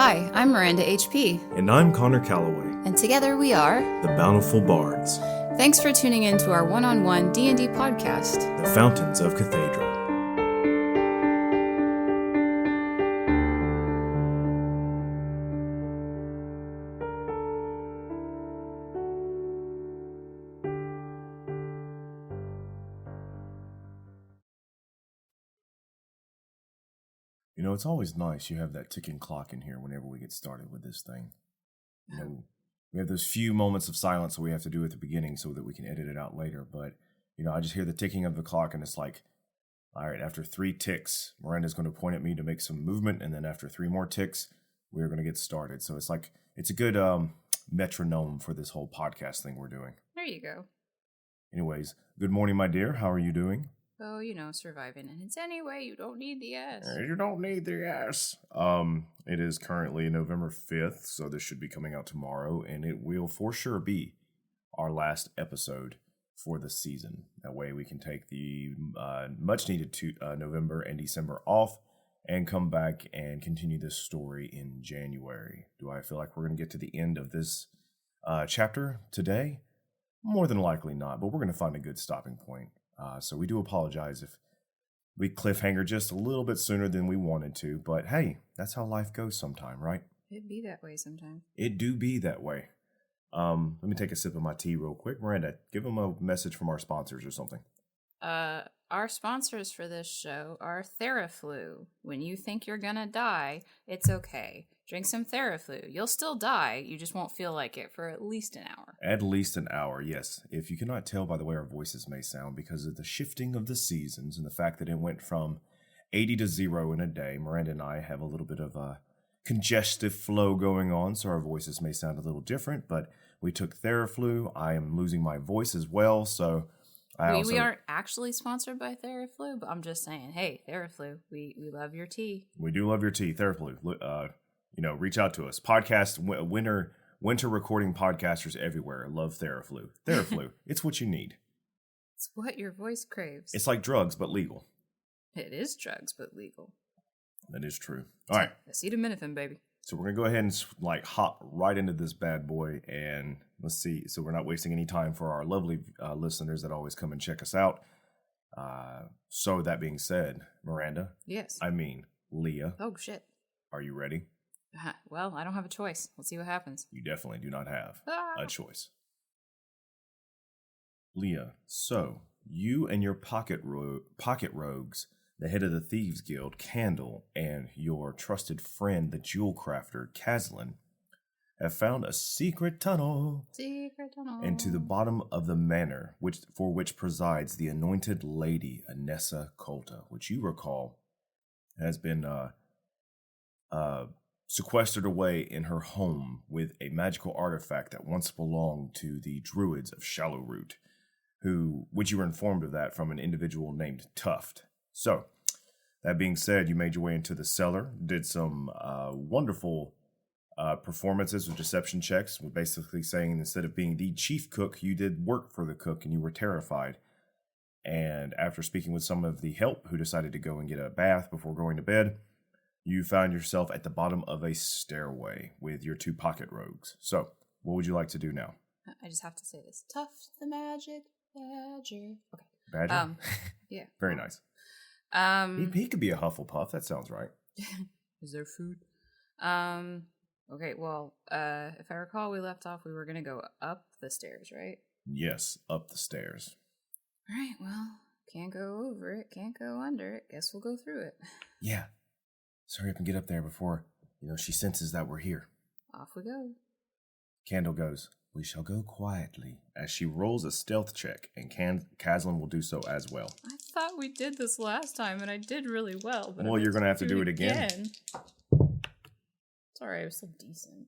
Hi, I'm Miranda HP. And I'm Connor Calloway. And together we are The Bountiful Bards. Thanks for tuning in to our one-on-one D&D podcast. The Fountains of Cathaidra. You know, it's always nice you have that ticking clock in here whenever we get started with this thing. You know, we have those few moments of silence that we have to do at the beginning so that we can edit it out later. But, you know, I just hear the ticking of the clock and it's like, all right, after 3 ticks, Miranda's going to point at me to make some movement. And then after 3 more ticks, we're going to get started. So it's like, it's a good metronome for this whole podcast thing we're doing. There you go. Anyways, good morning, my dear. How are you doing? Oh, you know, surviving. And it's anyway, you don't need the S. You don't need the S. It is currently November 5th, so this should be coming out tomorrow, and it will for sure be our last episode for the season. That way we can take the much-needed November and December off and come back and continue this story in January. Do I feel like we're going to get to the end of this chapter today? More than likely not, but we're going to find a good stopping point. So we do apologize if we cliffhanger just a little bit sooner than we wanted to. But hey, that's how life goes sometime, right? It'd be that way sometime. It do be that way. Let me take a sip of my tea real quick. Miranda, give them a message from our sponsors or something. Our sponsors for this show are Theraflu. When you think you're gonna die, it's okay. Drink some Theraflu. You'll still die, you just won't feel like it for at least an hour. At least an hour, yes. If you cannot tell by the way our voices may sound because of the shifting of the seasons and the fact that it went from 80 to 0 in a day, Miranda and I have a little bit of a congestive flow going on, so our voices may sound a little different, but we took Theraflu. I am losing my voice as well, so we aren't actually sponsored by Theraflu, but I'm just saying, hey, Theraflu, we love your tea. We do love your tea, Theraflu. You know, reach out to us. Podcast winter recording podcasters everywhere love Theraflu. Theraflu, it's what you need. It's what your voice craves. It's like drugs, but legal. It is drugs, but legal. That is true. All right. Acetaminophen, baby. So we're going to go ahead and hop right into this bad boy and let's see. So we're not wasting any time for our lovely listeners that always come and check us out. So that being said, Miranda. Yes. I mean, Leah. Oh, shit. Are you ready? Well, I don't have a choice. Let's see what happens. You definitely do not have a choice. Leah, so you and your pocket rogues, the head of the Thieves Guild, Candle, and your trusted friend, the jewel crafter, Caslin, have found a secret tunnel into the bottom of the manor, for which presides the anointed lady, Anessa Colta, which you recall has been sequestered away in her home with a magical artifact that once belonged to the druids of Shallowroot, which you were informed of that from an individual named Tuft. So, that being said, you made your way into the cellar, did some wonderful performances with deception checks, basically saying instead of being the chief cook, you did work for the cook and you were terrified. And after speaking with some of the help who decided to go and get a bath before going to bed, you found yourself at the bottom of a stairway with your 2 pocket rogues. So, what would you like to do now? I just have to say this. Tuft the magic badger. Okay. Badger? Yeah. Very nice. He could be a Hufflepuff. That sounds right. Is there food? Okay, well, if I recall, we left off, we were going to go up the stairs, right? Yes, up the stairs. All right, well, can't go over it, can't go under it. Guess we'll go through it. Yeah. Let's hurry up and get up there before, she senses that we're here. Off we go. Candle goes, "We shall go quietly," as she rolls a stealth check, and Caslin will do so as well. I thought we did this last time, and I did really well. But well, you're going to have to do it again. It's alright, it was still decent.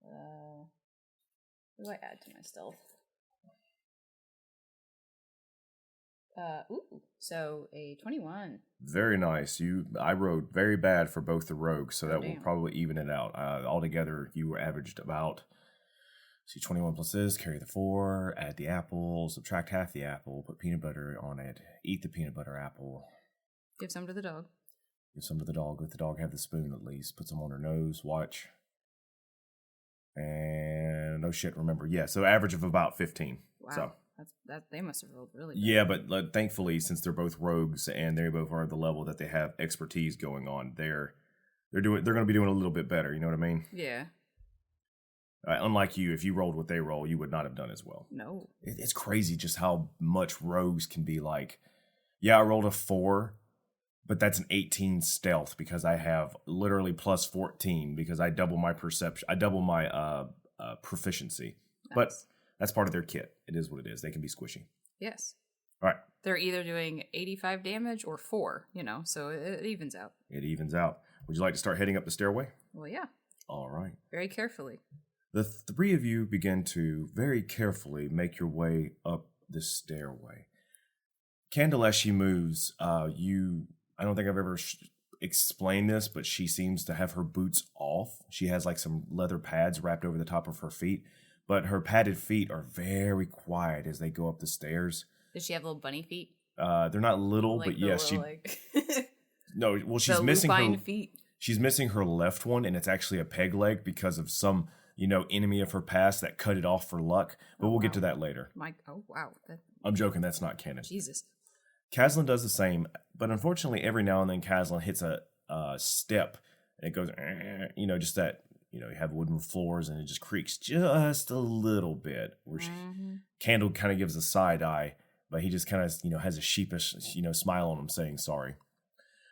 What do I add to my stealth? So a 21. Very nice. I rode very bad for both the rogues, so that will probably even it out. Altogether, you were averaged about, 21 plus this, carry the 4, add the apple, subtract half the apple, put peanut butter on it, eat the peanut butter apple. Give some to the dog. Give some to the dog. Let the dog have the spoon at least. Put some on her nose. Watch. And oh shit, remember. Yeah, so average of about 15. Wow. So that they must have rolled really bad. yeah, but thankfully, since they're both rogues and they both are at the level that they have expertise going on, they're going to be doing a little bit better. You know what I mean? Yeah. Unlike you, if you rolled what they roll, you would not have done as well. No. It's crazy just how much rogues can be like. Yeah, I rolled a 4, but that's an 18 stealth because I have literally plus 14 because I double my perception. I double my proficiency. Nice. But that's part of their kit. It is what it is. They can be squishy. Yes. All right. They're either doing 85 damage or 4, so it evens out. It evens out. Would you like to start heading up the stairway? Well, yeah. All right. Very carefully. The three of you begin to very carefully make your way up the stairway. Candle, as she moves, I don't think I've ever explained this, but she seems to have her boots off. She has like some leather pads wrapped over the top of her feet, but her padded feet are very quiet as they go up the stairs. Does she have little bunny feet? They're not little, like but yes, little, No, well, she's the missing her feet. She's missing her left one, and it's actually a peg leg because of some, enemy of her past that cut it off for luck. But we'll get to that later. Oh wow! I'm joking. That's not canon. Jesus. Caslin does the same, but unfortunately, every now and then Caslin hits a step, and it goes, just that. You have wooden floors, and it just creaks just a little bit. Where Candle kind of gives a side eye, but he just kind of, has a sheepish, smile on him, saying sorry.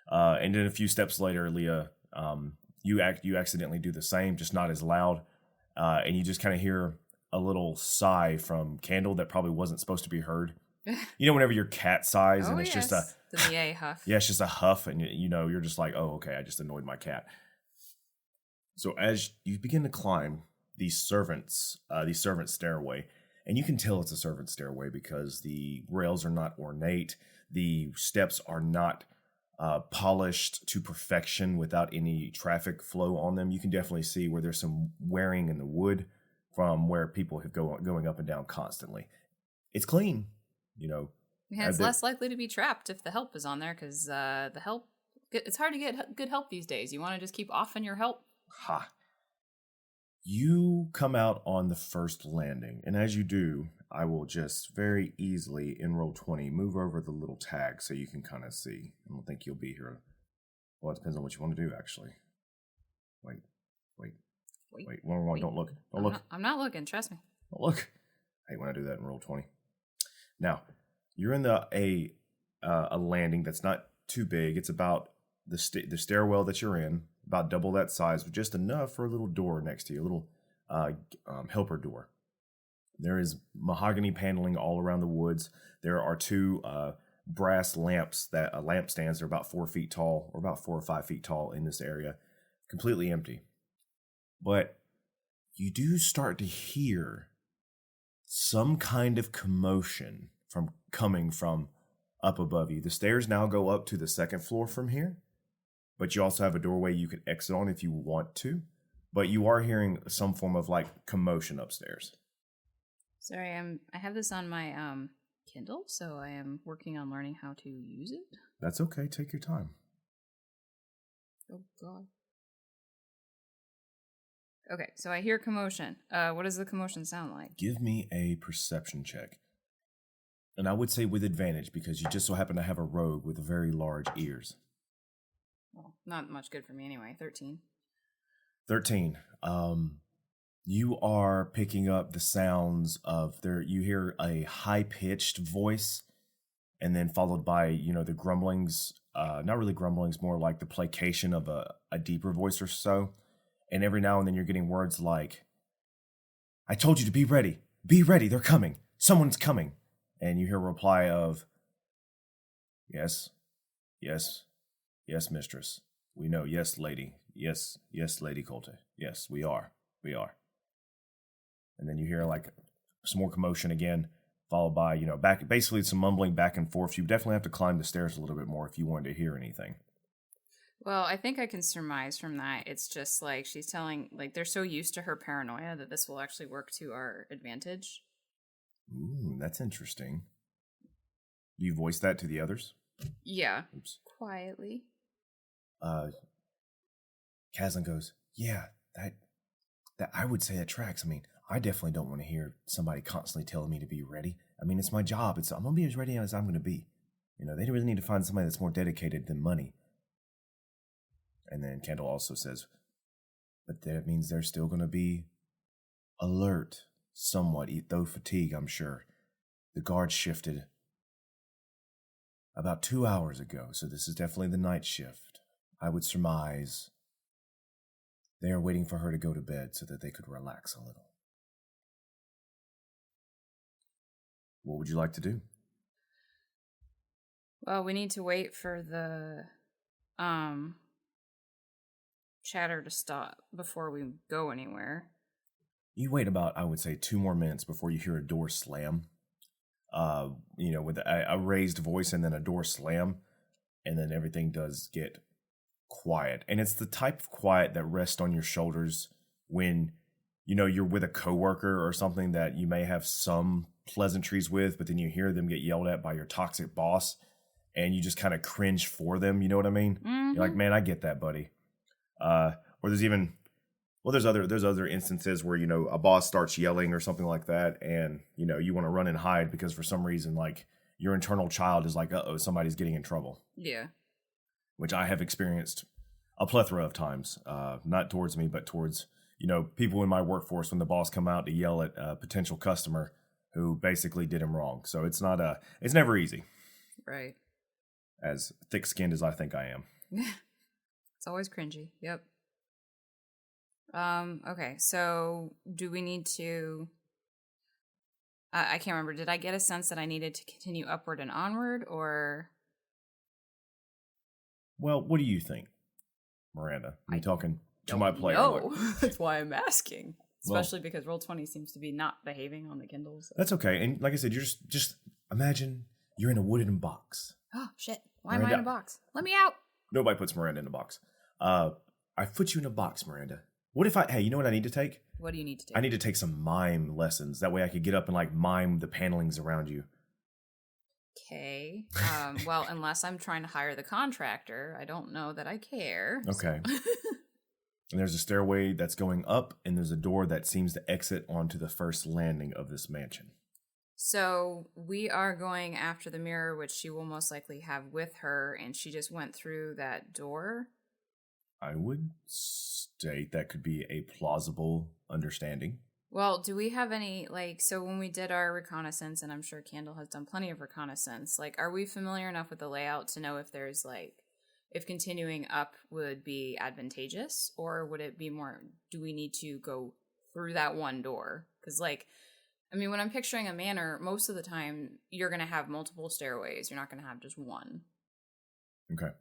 And then a few steps later, Leah, you accidentally do the same, just not as loud, and you just kind of hear a little sigh from Candle that probably wasn't supposed to be heard. Whenever your cat sighs and it's just the Mie huff. Yeah, it's just a huff, and you're just like, oh, okay, I just annoyed my cat. So as you begin to climb the servant stairway, and you can tell it's a servant stairway because the rails are not ornate, the steps are not polished to perfection without any traffic flow on them. You can definitely see where there's some wearing in the wood from where people have going up and down constantly. It's clean, Yeah, it's less likely to be trapped if the help is on there because the help, it's hard to get good help these days. You want to just keep offing your help. Ha. You come out on the first landing, and as you do, I will just very easily, in roll 20, move over the little tag so you can kind of see. I don't think you'll be here. Well, it depends on what you want to do, actually. Wait. One, don't look. Don't look. I'm not looking, trust me. Don't look. I hate when I do that in roll 20. Now, you're in a landing that's not too big. It's about the stairwell that you're in, about double that size, but just enough for a little door next to you, a little helper door. There is mahogany paneling all around the woods. There are two brass lamps lampstands. They're about 4 feet tall, or about 4 or 5 feet tall in this area, completely empty. But you do start to hear some kind of commotion coming from up above you. The stairs now go up to the second floor from here, but you also have a doorway you can exit on if you want to. But you are hearing some form of commotion upstairs. Sorry, I have this on my Kindle, so I am working on learning how to use it. That's okay. Take your time. Oh God. Okay, so I hear commotion. What does the commotion sound like? Give me a perception check. And I would say with advantage because you just so happen to have a rogue with very large ears. Well, not much good for me anyway. 13. 13. You are picking up the sounds of you hear a high-pitched voice and then followed by, the grumblings, not really grumblings, more like the placation of a deeper voice or so. And every now and then you're getting words like, I told you to be ready. Be ready. They're coming. Someone's coming. And you hear a reply of, yes, mistress. We know. Yes, lady. Yes, Lady Colte. Yes, we are. And then you hear some more commotion again, followed by, basically some mumbling back and forth. You definitely have to climb the stairs a little bit more if you wanted to hear anything. Well, I think I can surmise from that. It's just she's telling, they're so used to her paranoia that this will actually work to our advantage. Ooh, that's interesting. Do you voice that to the others? Yeah. Oops. Quietly. Caslin goes, yeah, that I would say that tracks. I mean, I definitely don't want to hear somebody constantly telling me to be ready. I mean, it's my job. I'm going to be as ready as I'm going to be. You know, they really need to find somebody that's more dedicated than money. And then Kendall also says, but that means they're still going to be alert somewhat, though fatigue, I'm sure. The guard shifted about 2 hours ago, so this is definitely the night shift. I would surmise they are waiting for her to go to bed so that they could relax a little. What would you like to do? Well, we need to wait for the chatter to stop before we go anywhere. You wait about, I would say, 2 more minutes before you hear a door slam. With a raised voice and then a door slam, and then everything does get quiet. And it's the type of quiet that rests on your shoulders when, you're with a coworker or something that you may have some pleasantries with, but then you hear them get yelled at by your toxic boss, and you just kind of cringe for them. You know what I mean? Mm-hmm. You're like, man, I get that, buddy. Or there's even... Well, there's other instances where, a boss starts yelling or something like that, and, you want to run and hide because for some reason, like, your internal child is like, uh-oh, somebody's getting in trouble. Yeah. Which I have experienced a plethora of times, not towards me, but towards, people in my workforce when the boss come out to yell at a potential customer who basically did him wrong. So it's never easy. Right. As thick-skinned as I think I am. It's always cringy. Yep. Okay, so do we need to... I can't remember. Did I get a sense that I needed to continue upward and onward, or... Well, what do you think, Miranda? I'm talking to my player. No, that's why I'm asking. Especially because Roll20 seems to be not behaving on the Kindle. So. That's okay. And like I said, you're just imagine you're in a wooden box. Oh, shit. Why am I in a box? Let me out. Nobody puts Miranda in a box. I put you in a box, Miranda. What if hey, you know what I need to take? What do you need to take? I need to take some mime lessons. That way I could get up and like mime the panelings around you. Okay. Well, unless I'm trying to hire the contractor, I don't know that I care. Okay. So. And there's a stairway that's going up, and there's a door that seems to exit onto the first landing of this mansion. So we are going after the mirror, which she will most likely have with her, and she just went through that door. I would state that could be a plausible understanding. Well, do we have any, so when we did our reconnaissance, and I'm sure Candle has done plenty of reconnaissance, are we familiar enough with the layout to know if there's, if continuing up would be advantageous, or would it be more, do we need to go through that one door? Because, when I'm picturing a manor, most of the time, you're going to have multiple stairways. You're not going to have just one. Okay.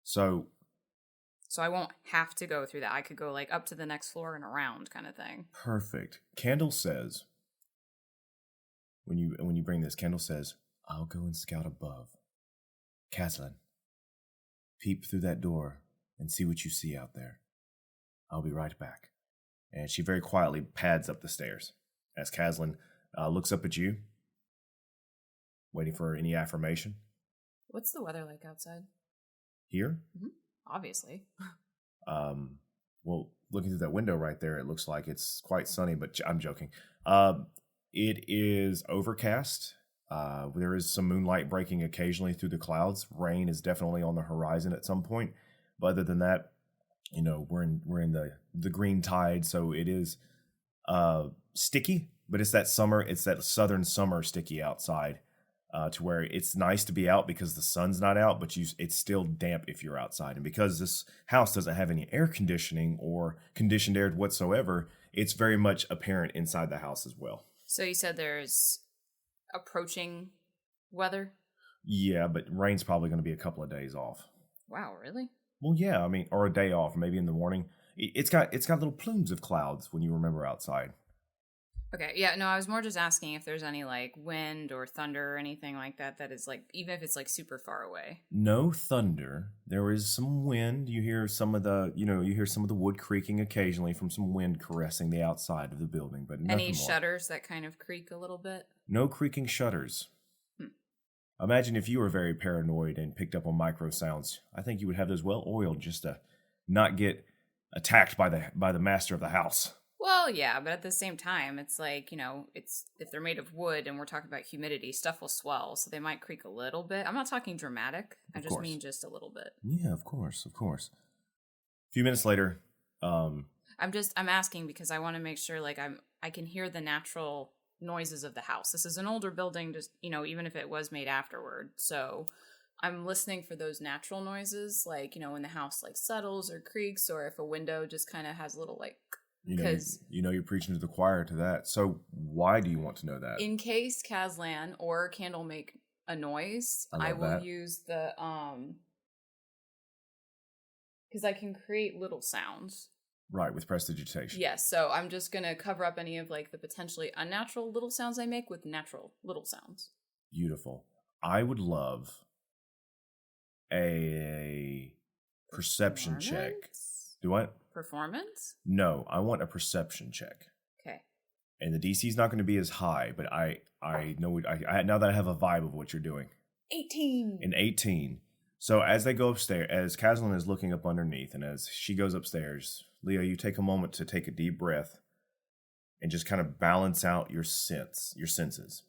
So I won't have to go through that. I could go up to the next floor and around kind of thing. Perfect. Kendall says, when you bring this, Kendall says, I'll go and scout above. Caslin, peep through that door and see what you see out there. I'll be right back. And she very quietly pads up the stairs as Caslin looks up at you, waiting for any affirmation. What's the weather like outside? Here? Mm-hmm. Obviously. Well, looking through that window right there, it looks like it's quite sunny, but I'm joking. It is overcast. There is some moonlight breaking occasionally through the clouds. Rain is definitely on the horizon at some point. But other than that, we're in the green tide, so it is sticky, but it's that southern summer sticky outside. To where it's nice to be out because the sun's not out, but it's still damp if you're outside. And because this house doesn't have any air conditioning or conditioned air whatsoever, it's very much apparent inside the house as well. So you said there's approaching weather? Yeah, but rain's probably going to be a couple of days off. Wow, really? Well, yeah, or a day off, maybe in the morning. It's got little plumes of clouds when you remember outside. Okay, yeah, no, I was more just asking if there's any, wind or thunder or anything like that is, even if it's, super far away. No thunder. There is some wind. You hear some of the, wood creaking occasionally from some wind caressing the outside of the building, but nothing more. Any shutters that kind of creak a little bit? No creaking shutters. Imagine if you were very paranoid and picked up on micro sounds. I think you would have those well oiled just to not get attacked by the master of the house. Well, yeah, but at the same time, it's like, it's if they're made of wood and we're talking about humidity, stuff will swell, so they might creak a little bit. I'm not talking dramatic. I just mean just a little bit. Yeah, of course. A few minutes later, I'm asking because I want to make sure like I can hear the natural noises of the house. This is an older building, just even if it was made afterward. So I'm listening for those natural noises, like when the house like settles or creaks, or if a window just kind of has a little like. Because you're preaching to the choir to that. So why do you want to know that? In case Kazlan or Candle make a noise, I will use the because I can create little sounds. Right, with prestidigitation. Yes, so I'm just going to cover up any of like the potentially unnatural little sounds I make with natural little sounds. Beautiful. I would love a perception check. Do what? Performance? No, I want a perception check. Okay. And the DC is not going to be as high, but I know I now that I have a vibe of what you're doing. 18. An 18. So as they go upstairs, as Castlin is looking up underneath, and as she goes upstairs, Leo, you take a moment to take a deep breath and just kind of balance out your senses.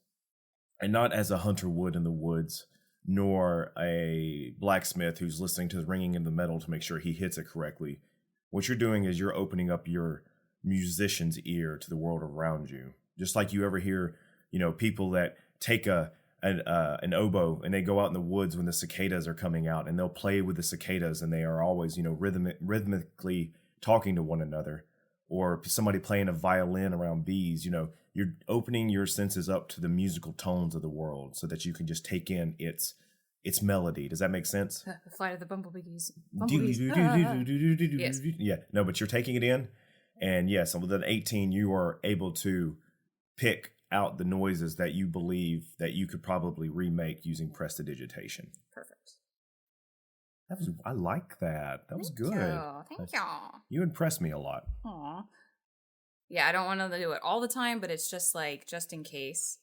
And not as a hunter would in the woods, nor a blacksmith who's listening to the ringing of the metal to make sure he hits it correctly. What you're doing is you're opening up your musician's ear to the world around you. Just like you ever hear, people that take an oboe and they go out in the woods when the cicadas are coming out and they'll play with the cicadas and they are always, rhythmically talking to one another. Or somebody playing a violin around bees, you're opening your senses up to the musical tones of the world so that you can just take in its melody. Does that make sense? The flight of the bumblebees. Yes. Yeah. No, but you're taking it in. And yes, with an 18, you are able to pick out the noises that you believe that you could probably remake using prestidigitation. Perfect. I like that. That was good. Thank you. You impressed me a lot. Aw. Yeah, I don't want to do it all the time, but it's just like, just in case.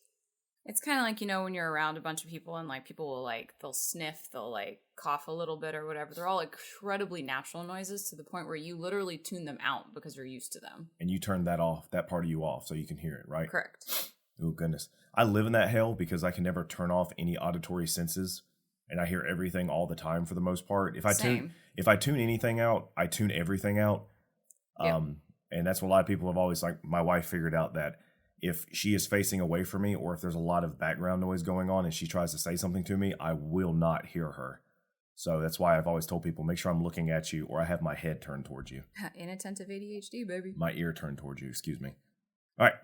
It's kind of like, when you're around a bunch of people and like people will like, they'll sniff, they'll like cough a little bit or whatever. They're all incredibly natural noises to the point where you literally tune them out because you're used to them. And you turn that off, that part of you off so you can hear it, right? Correct. Oh, goodness. I live in that hell because I can never turn off any auditory senses. And I hear everything all the time for the most part. If I tune anything out, I tune everything out. Yep. And that's what a lot of people have always, like my wife figured out, that if she is facing away from me or if there's a lot of background noise going on and she tries to say something to me, I will not hear her. So that's why I've always told people, make sure I'm looking at you or I have my head turned towards you. Inattentive ADHD, baby. My ear turned towards you, excuse me. All right.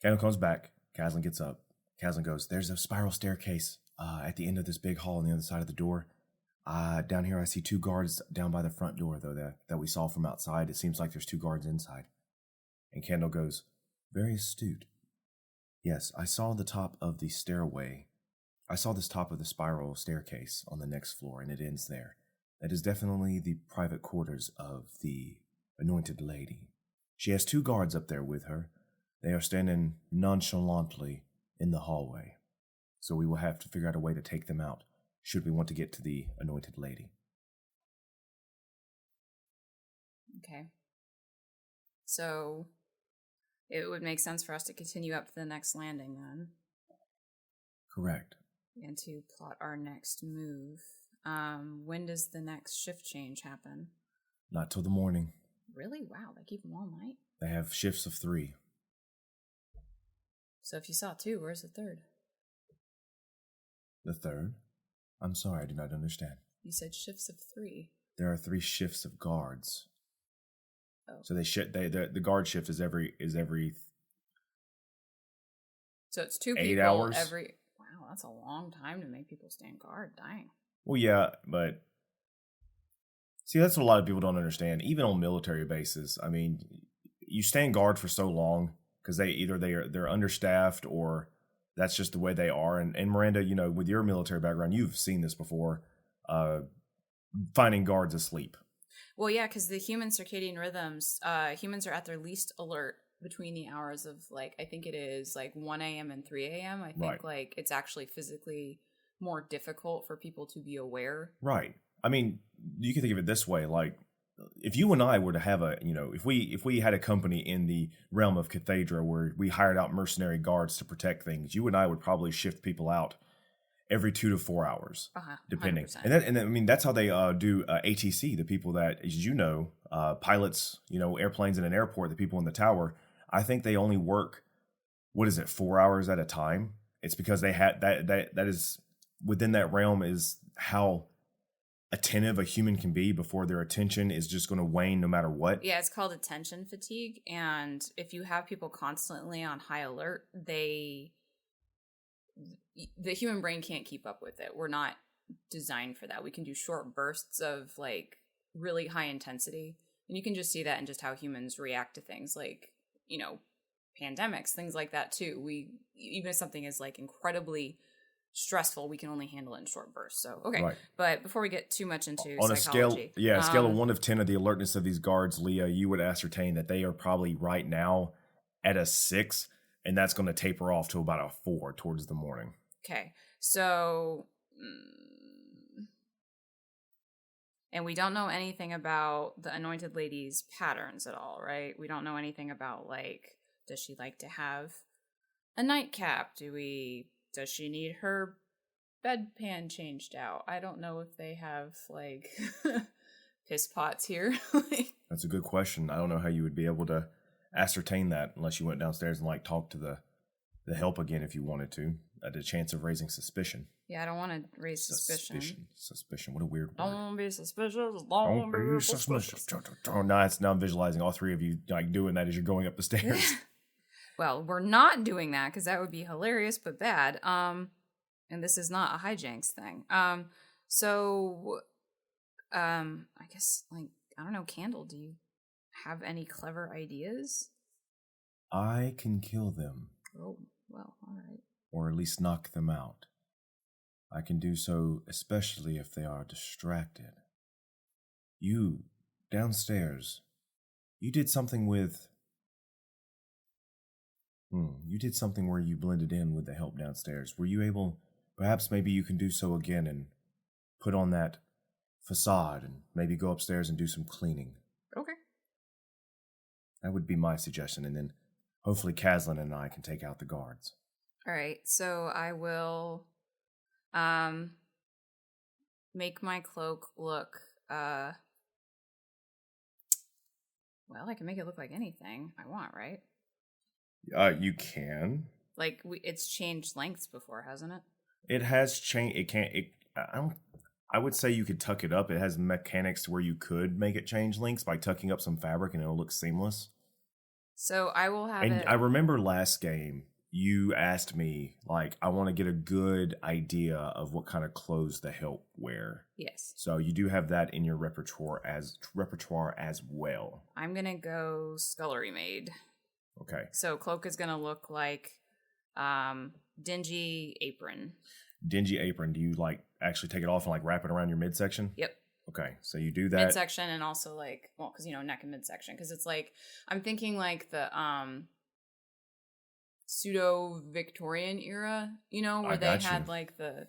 Candle comes back. Caslin gets up. Caslin goes, there's a spiral staircase at the end of this big hall on the other side of the door. Down here I see 2 guards down by the front door, though, that we saw from outside. It seems like there's 2 guards inside. And Candle goes, very astute. Yes, I saw the top of the stairway. I saw this top of the spiral staircase on the next floor, and it ends there. That is definitely the private quarters of the anointed lady. She has 2 guards up there with her. They are standing nonchalantly in the hallway. So we will have to figure out a way to take them out, should we want to get to the anointed lady. Okay. So it would make sense for us to continue up to the next landing then. Correct. And to plot our next move. When does the next shift change happen? Not till the morning. Really? Wow, they keep them all night? They have shifts of 3. So if you saw 2, where's the 3rd? The 3rd? I'm sorry, I do not understand. You said shifts of 3. There are 3 shifts of guards. Oh. So the guard shift is every. So it's 2 8 people hours? every. Wow, that's a long time to make people stand guard. Dang. Well, yeah, but see, that's what a lot of people don't understand. Even on military bases, I mean, you stand guard for so long because they're understaffed or that's just the way they are. And Miranda, with your military background, you've seen this before, finding guards asleep. Well, yeah, because the human circadian rhythms, humans are at their least alert between the hours of like, I think it is like 1 a.m. and 3 a.m. I think Right. like it's actually physically more difficult for people to be aware. Right. I mean, you can think of it this way, like if you and I were to have a, if we had a company in the realm of Cathaidra where we hired out mercenary guards to protect things, you and I would probably shift people out every 2 to 4 hours, depending. 100%. And I mean, that's how they do ATC, the people that, as you know, pilots, airplanes in an airport, the people in the tower, I think they only work, 4 hours at a time? It's because they had that is within that realm is how attentive a human can be before their attention is just going to wane no matter what. Yeah, it's called attention fatigue. And if you have people constantly on high alert, the human brain can't keep up with it. We're not designed for that. We can do short bursts of like really high intensity. And you can just see that in just how humans react to things like, pandemics, things like that too. Even if something is like incredibly stressful, we can only handle it in short bursts. So, okay. Right. But before we get too much into on psychology, a scale of 1 to 10 of the alertness of these guards, Leah, you would ascertain that they are probably right now at a 6, and that's going to taper off to about a 4 towards the morning. Okay. So, and we don't know anything about the Anointed Lady's patterns at all, right? We don't know anything about, like, does she like to have a nightcap? Does she need her bedpan changed out? I don't know if they have, like, piss pots here. That's a good question. I don't know how you would be able to ascertain that unless you went downstairs and, like, talked to the help again if you wanted to, at a chance of raising suspicion. Yeah, I don't want to raise suspicion. Suspicion. What a weird word. Don't be suspicious. Don't be suspicious. Now I'm visualizing all three of you like doing that as you're going up the stairs. Well, we're not doing that because that would be hilarious but bad. And this is not a hijinks thing. So, I guess, like, I don't know, Candle, do you have any clever ideas? I can kill them. Oh, well, all right. Or at least knock them out. I can do so especially if they are distracted. You, downstairs, you did something with... You did something where you blended in with the help downstairs. Were you able... Perhaps maybe you can do so again and put on that facade and maybe go upstairs and do some cleaning. Okay. That would be my suggestion, and then hopefully Caslin and I can take out the guards. All right, so I will make my cloak look, well, I can make it look like anything I want, right? You can. Like, it's changed lengths before, hasn't it? It has changed. I would say you could tuck it up. It has mechanics to where you could make it change lengths by tucking up some fabric and it'll look seamless. So I will have it. I remember last game, you asked me, like, I want to get a good idea of what kind of clothes the help wear. Yes. So you do have that in your repertoire as well. I'm going to go scullery maid. Okay. So cloak is going to look like dingy apron. Dingy apron. Do you, like, actually take it off and, like, wrap it around your midsection? Yep. Okay, so you do that. Midsection and also, like, well, because, neck and midsection. Because it's, like, I'm thinking, like, the pseudo-Victorian era, where they had, like, the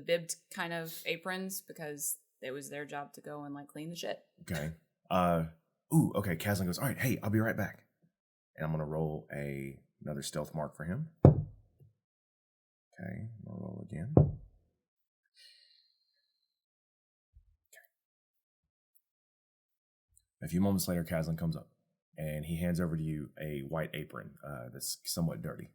bibbed kind of aprons because it was their job to go and, like, clean the shit. Okay. Okay, Caslin goes, all right, hey, I'll be right back. And I'm going to roll another stealth mark for him. Okay, I'll roll again. A few moments later, Caslin comes up, and he hands over to you a white apron that's somewhat dirty.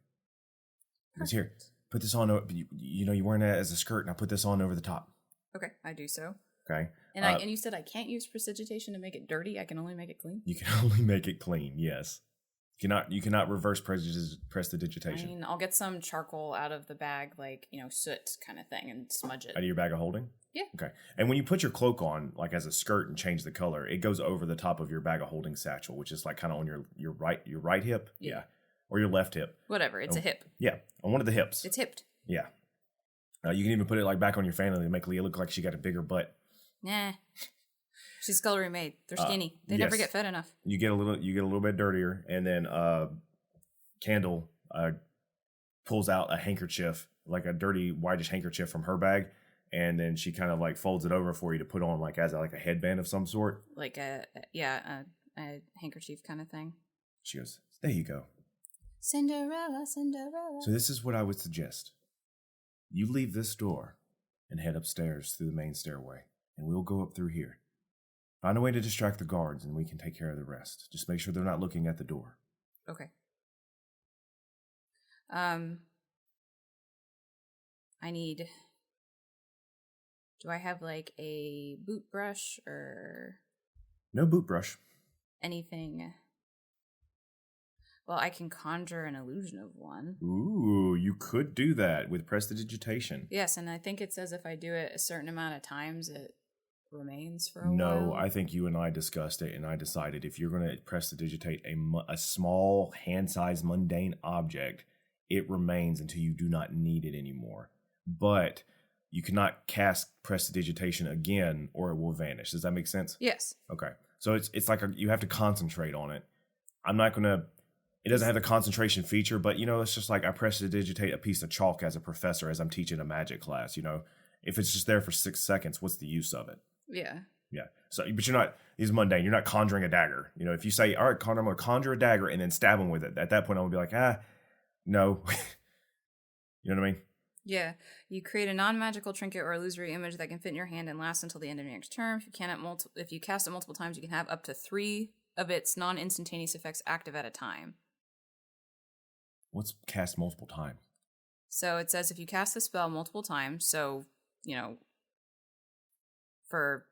He goes, here, put this on. You're wearing it as a skirt, and I put this on over the top. Okay, I do so. Okay. And you said I can't use prestidigitation to make it dirty? I can only make it clean? You can only make it clean, yes. You cannot reverse prestidigitation. I mean, I'll get some charcoal out of the bag, like, soot kind of thing, and smudge it. Out of your bag of holding? Yeah. Okay. And when you put your cloak on, like as a skirt and change the color, it goes over the top of your bag of holding satchel, which is like kind of on your right hip. Yeah. Or your left hip. Whatever. It's a hip. Yeah. On one of the hips. It's hipped. Yeah. You can even put it like back on your family to make Leah look like she got a bigger butt. Nah. She's scullery maid. They're skinny. They never get fed enough. You get a little bit dirtier, and then Candle pulls out a handkerchief, like a dirty whitish handkerchief from her bag, and then she kind of like folds it over for you to put on like as a headband of some sort. Like a handkerchief kind of thing. She goes, "There you go. Cinderella, Cinderella." So this is what I would suggest. You leave this door and head upstairs through the main stairway, and we'll go up through here. Find a way to distract the guards, and we can take care of the rest. Just make sure they're not looking at the door." Okay. I need... Do I have, like, a boot brush or... No boot brush. Anything... Well, I can conjure an illusion of one. Ooh, you could do that with prestidigitation. Yes, and I think it says if I do it a certain amount of times, it remains for a while. No, I think you and I discussed it, and I decided if you're going to prestidigitate a small, hand-sized, mundane object, it remains until you do not need it anymore. But you cannot cast prestidigitation again, or it will vanish. Does that make sense? Yes. Okay. So it's like you have to concentrate on it. I'm not going to... It doesn't have the concentration feature, but, it's just like I prestidigitate a piece of chalk as a professor as I'm teaching a magic class, If it's just there for 6 seconds, what's the use of it? Yeah. Yeah. So, but you're not, these mundane, you're not conjuring a dagger. If you say, all right, Connor, I'm going to conjure a dagger and then stab him with it. At that point, I'm going to be like, no. You know what I mean? Yeah. You create a non-magical trinket or illusory image that can fit in your hand and last until the end of your next turn. If you cast it multiple times, you can have up to 3 of its non-instantaneous effects active at a time. What's cast multiple times? So it says if you cast the spell multiple times, so, for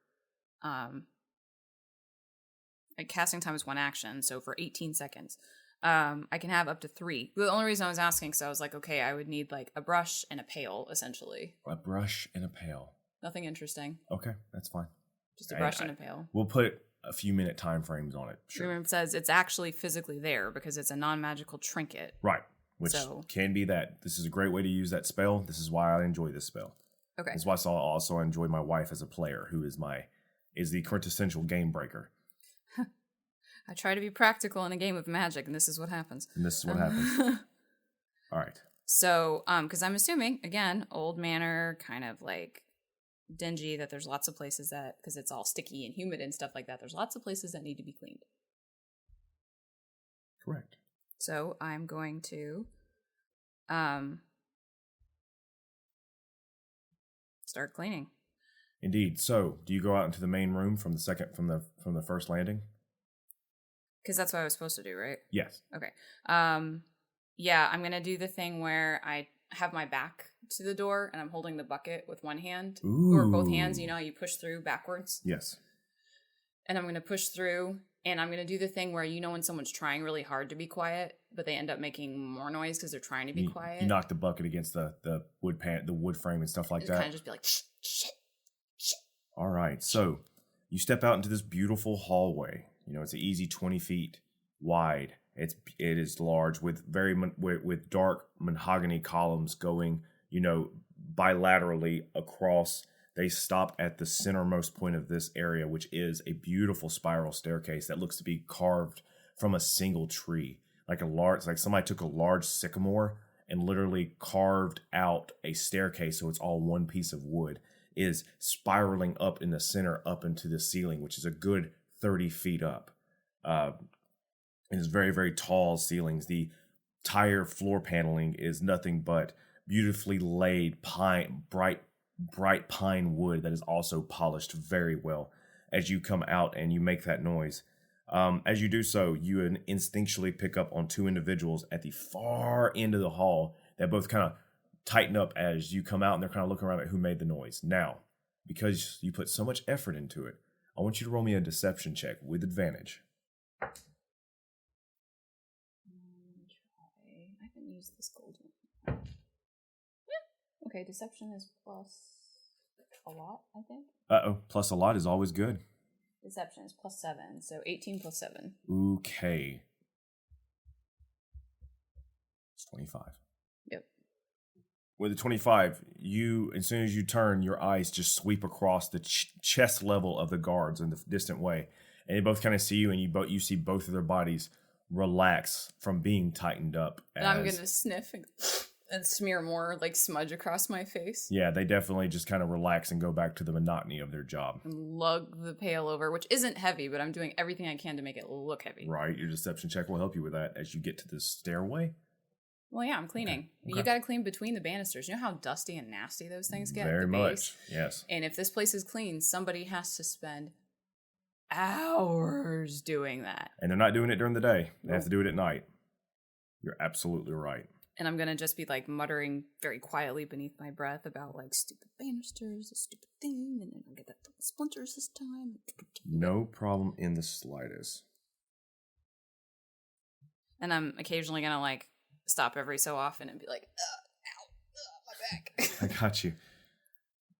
like casting time is 1 action, so for 18 seconds, I can have up to 3. The only reason I was asking, so I was like, okay, I would need like a brush and a pail, essentially. A brush and a pail. Nothing interesting. Okay, that's fine. Just a brush and a pail. We'll put a few minute time frames on it. Sure. Remember, it says it's actually physically there because it's a non-magical trinket. Right. Which can be that. This is a great way to use that spell. This is why I enjoy this spell. Okay. That's why I also enjoy my wife as a player, who is the quintessential game breaker. I try to be practical in a game of magic, and this is what happens. All right. So, because I'm assuming, again, old manor, kind of like dingy, that there's lots of places that, because it's all sticky and humid and stuff like that, there's lots of places that need to be cleaned. Correct. So I'm going to start cleaning. Indeed. So, do you go out into the main room from the first landing? Because that's what I was supposed to do, right? Yes. Okay. Yeah, I'm gonna do the thing where I have my back to the door and I'm holding the bucket with one hand. Ooh. Or both hands. You push through backwards. Yes. And I'm gonna push through. And I'm going to do the thing where, when someone's trying really hard to be quiet, but they end up making more noise because they're trying to be quiet. You knock the bucket against the wood frame and stuff like that. Kind of just be like, shh. All right. So you step out into this beautiful hallway. It's an easy 20 feet wide. It is large with with dark mahogany columns going, bilaterally across. They stop at the centermost point of this area, which is a beautiful spiral staircase that looks to be carved from a single tree. Like somebody took a large sycamore and literally carved out a staircase, so it's all one piece of wood, is spiraling up in the center up into the ceiling, which is a good 30 feet up. And it's very, very tall ceilings. The entire floor paneling is nothing but beautifully laid bright pine wood that is also polished very well. As you come out and you make that noise, as you do so, you instinctually pick up on 2 individuals at the far end of the hall that both kind of tighten up as you come out, and they're kind of looking around at who made the noise. Now, because you put so much effort into it, I want you to roll me a deception check with advantage. I can use this gold one. Okay, deception is plus a lot, I think. Plus a lot is always good. Deception is plus 7, so 18 plus 7. Okay. It's 25. Yep. With a 25, as soon as you turn, your eyes just sweep across the chest level of the guards in the distant way, and they both kind of see you, and you see both of their bodies relax from being tightened up. And I'm gonna sniff and smear more like smudge across my face. Yeah, they definitely just kind of relax and go back to the monotony of their job. And lug the pail over, which isn't heavy, but I'm doing everything I can to make it look heavy. Right, your deception check will help you with that as you get to the stairway. Well, yeah, I'm cleaning. Okay. You got to clean between the banisters. You know how dusty and nasty those things get? Very much, yes. And if this place is clean, somebody has to spend hours doing that. And they're not doing it during the day. They have to do it at night. You're absolutely right. And I'm going to just be like muttering very quietly beneath my breath about like stupid banisters, a stupid thing, and then I'll get that splinters this time. No problem in the slightest. And I'm occasionally going to like stop every so often and be like, ow, my back. I got you.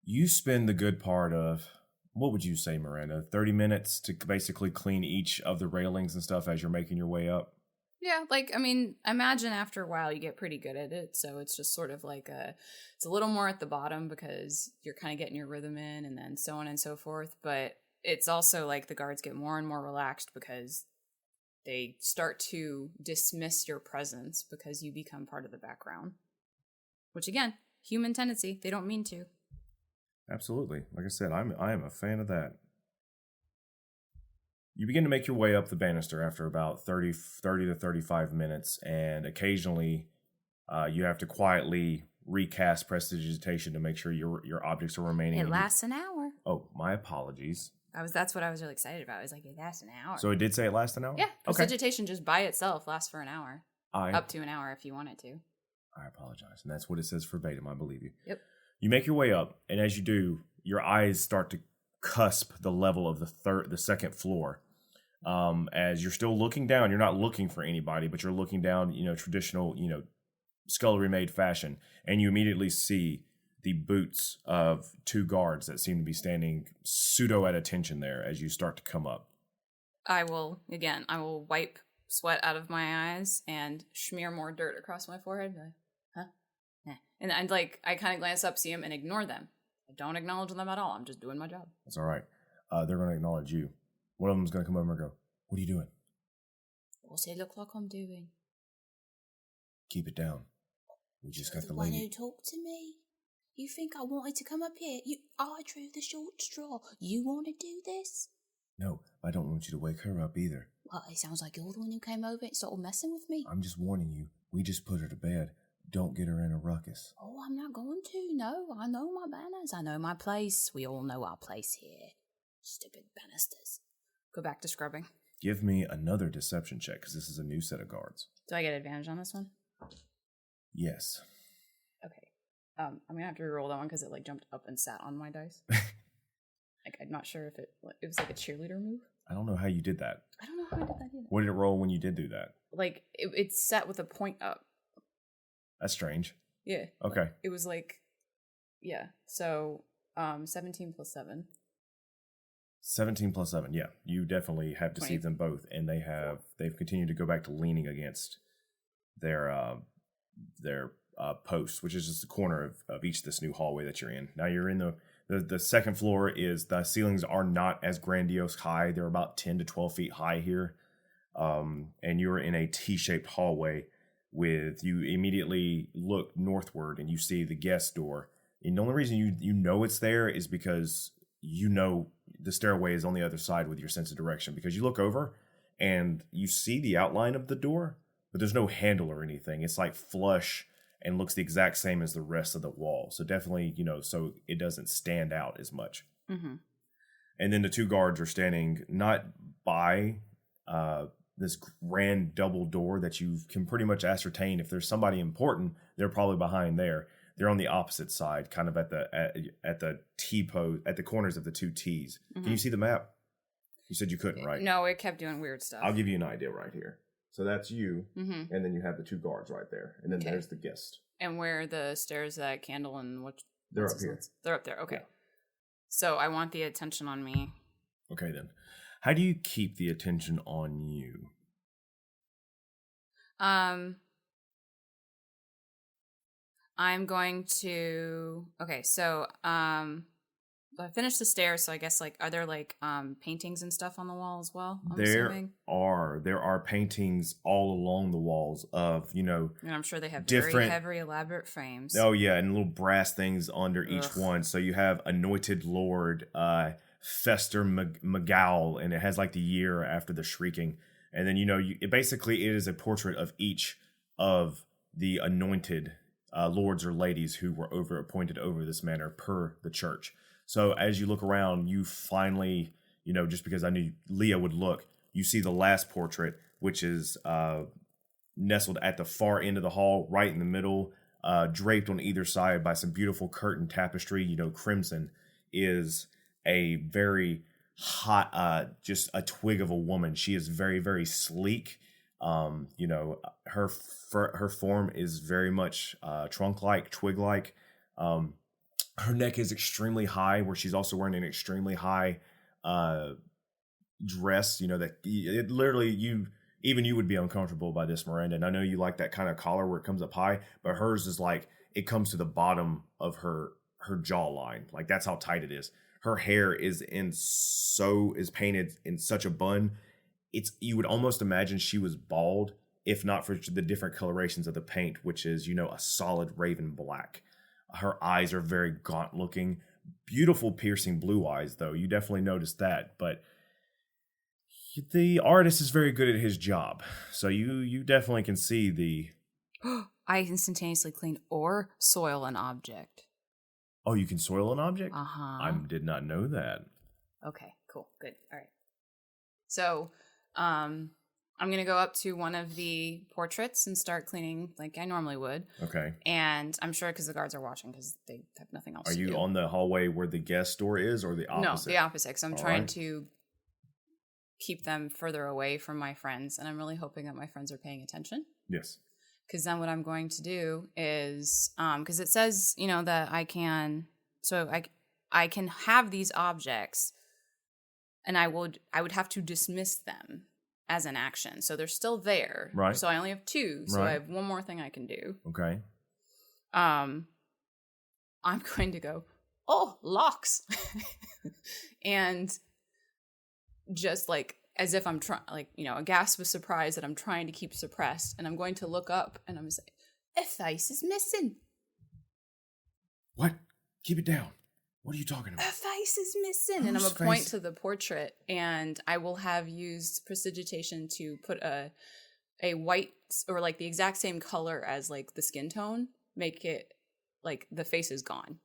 You spend the good part of, what would you say, Miranda, 30 minutes to basically clean each of the railings and stuff as you're making your way up? Yeah, like, I mean, imagine after a while you get pretty good at it, so it's just sort of like it's a little more at the bottom because you're kind of getting your rhythm in and then so on and so forth, but it's also like the guards get more and more relaxed because they start to dismiss your presence because you become part of the background. Which, again, human tendency. They don't mean to. Absolutely. Like I said, I am a fan of that. You begin to make your way up the banister after about 30 to 35 minutes, and occasionally you have to quietly recast prestidigitation to make sure your objects are remaining. It lasts an hour. Oh, my apologies. That's what I was really excited about. I was like, it lasts an hour. So it did say it lasts an hour? Yeah. Prestidigitation just by itself lasts for an hour. Up to an hour if you want it to. I apologize. And that's what it says verbatim. I believe you. Yep. You make your way up, and as you do, your eyes start to cusp the level of the second floor. As you're still looking down, you're not looking for anybody, but you're looking down, traditional, scullery made fashion, and you immediately see the boots of two guards that seem to be standing pseudo at attention there as you start to come up. I will wipe sweat out of my eyes and smear more dirt across my forehead. Huh? Nah. And I kind of glance up, see them, and ignore them. I don't acknowledge them at all. I'm just doing my job. That's all right. They're going to acknowledge you. One of them's going to come over and go, "What are you doing?" What's it look like I'm doing? Keep it down. We just got the one lady. who talked to me. You think I wanted to come up here? I drew the short straw. You want to do this? No, I don't want you to wake her up either. Well, it sounds like you're the one who came over and started messing with me. I'm just warning you. We just put her to bed. Don't get her in a ruckus. Oh, I'm not going to. No, I know my manners. I know my place. We all know our place here. Stupid banisters. Go back to scrubbing. Give me another deception check, because this is a new set of guards. Do I get advantage on this one? Yes. Okay. I'm gonna have to reroll that one because it jumped up and sat on my dice. I'm not sure if it was like a cheerleader move. I don't know how you did that. I don't know how I did that either. What did it roll when you did do that? It sat with a point up. That's strange. Yeah. Okay. It was yeah. So 17 plus 7. 17 plus 7, yeah. You definitely have deceived them both, and they've continued to go back to leaning against their post, which is just the corner of each of this new hallway that you're in. Now you're in the second floor. The ceilings are not as grandiose high. They're about 10 to 12 feet high here. And you're in a T-shaped hallway you immediately look northward and you see the guest door. And the only reason you know it's there is because you know the stairway is on the other side with your sense of direction, because you look over and you see the outline of the door, but there's no handle or anything. It's flush and looks the exact same as the rest of the wall. So definitely, so it doesn't stand out as much. Mm-hmm. And then the two guards are standing not by this grand double door that you can pretty much ascertain if there's somebody important, they're probably behind there. They're on the opposite side, kind of at the T-pose, at the corners of the two T's. Mm-hmm. Can you see the map? You said you couldn't, right? No, it kept doing weird stuff. I'll give you an idea right here. So that's you, mm-hmm. and then you have the two guards right there, and then there's the guest. And where the stairs, that candle, and what? They're up here. They're up there. Okay. Yeah. So I want the attention on me. Okay, then. How do you keep the attention on you? I'm I'm going to... Okay, so I finished the stairs, so I guess, like, are there, like, paintings and stuff on the wall as well? There are paintings all along the walls of, you know... And I'm sure they have different, very heavy, elaborate frames. Oh, yeah, and little brass things under each one. So you have Anointed Lord, Fester McGowl, and it has, like, the year after the shrieking. And then, you know, it is a portrait of each of the anointed lords or ladies who were appointed over this manor per the church. So as you look around, you finally, you know, just because I knew Leah would look, you see the last portrait, which is nestled at the far end of the hall, right in the middle, draped on either side by some beautiful curtain tapestry. You know, crimson is a very hot, just a twig of a woman. She is very, very sleek. You know, her form is very much trunk-like, twig-like. Her neck is extremely high, where she's also wearing an extremely high dress. You know, that it literally you would be uncomfortable by this, Miranda. And I know you like that kind of collar where it comes up high, but hers is like it comes to the bottom of her jawline. Like that's how tight it is. Her hair is painted in such a bun. You would almost imagine she was bald if not for the different colorations of the paint, which is, you know, a solid raven black. Her eyes are very gaunt looking, beautiful piercing blue eyes though. You definitely noticed that, but the artist is very good at his job. So you definitely can see the... I instantaneously clean or soil an object. Oh, you can soil an object? Uh-huh. I did not know that. Okay, cool. Good. All right. So, I'm going to go up to one of the portraits and start cleaning like I normally would. Okay. And I'm sure because the guards are watching because they have nothing else to do. Are you on the hallway where the guest door is or the opposite? No, the opposite. Because I'm trying to keep them further away from my friends. And I'm really hoping that my friends are paying attention. Yes. Because then what I'm going to do is, because it says, you know, that I can have these objects and I would have to dismiss them as an action. So they're still there. Right. So I only have 2. So right. I have one more thing I can do. Okay. I'm going to go, oh, locks. And just like, as if I'm trying, like, you know, a gasp of surprise that I'm trying to keep suppressed. And I'm going to look up and I'm going to say, a face is missing. What? Keep it down. What are you talking about? A face is missing. And I'm going to point to the portrait, and I will have used prestidigitation to put a white, or like the exact same color as like the skin tone, make it like the face is gone.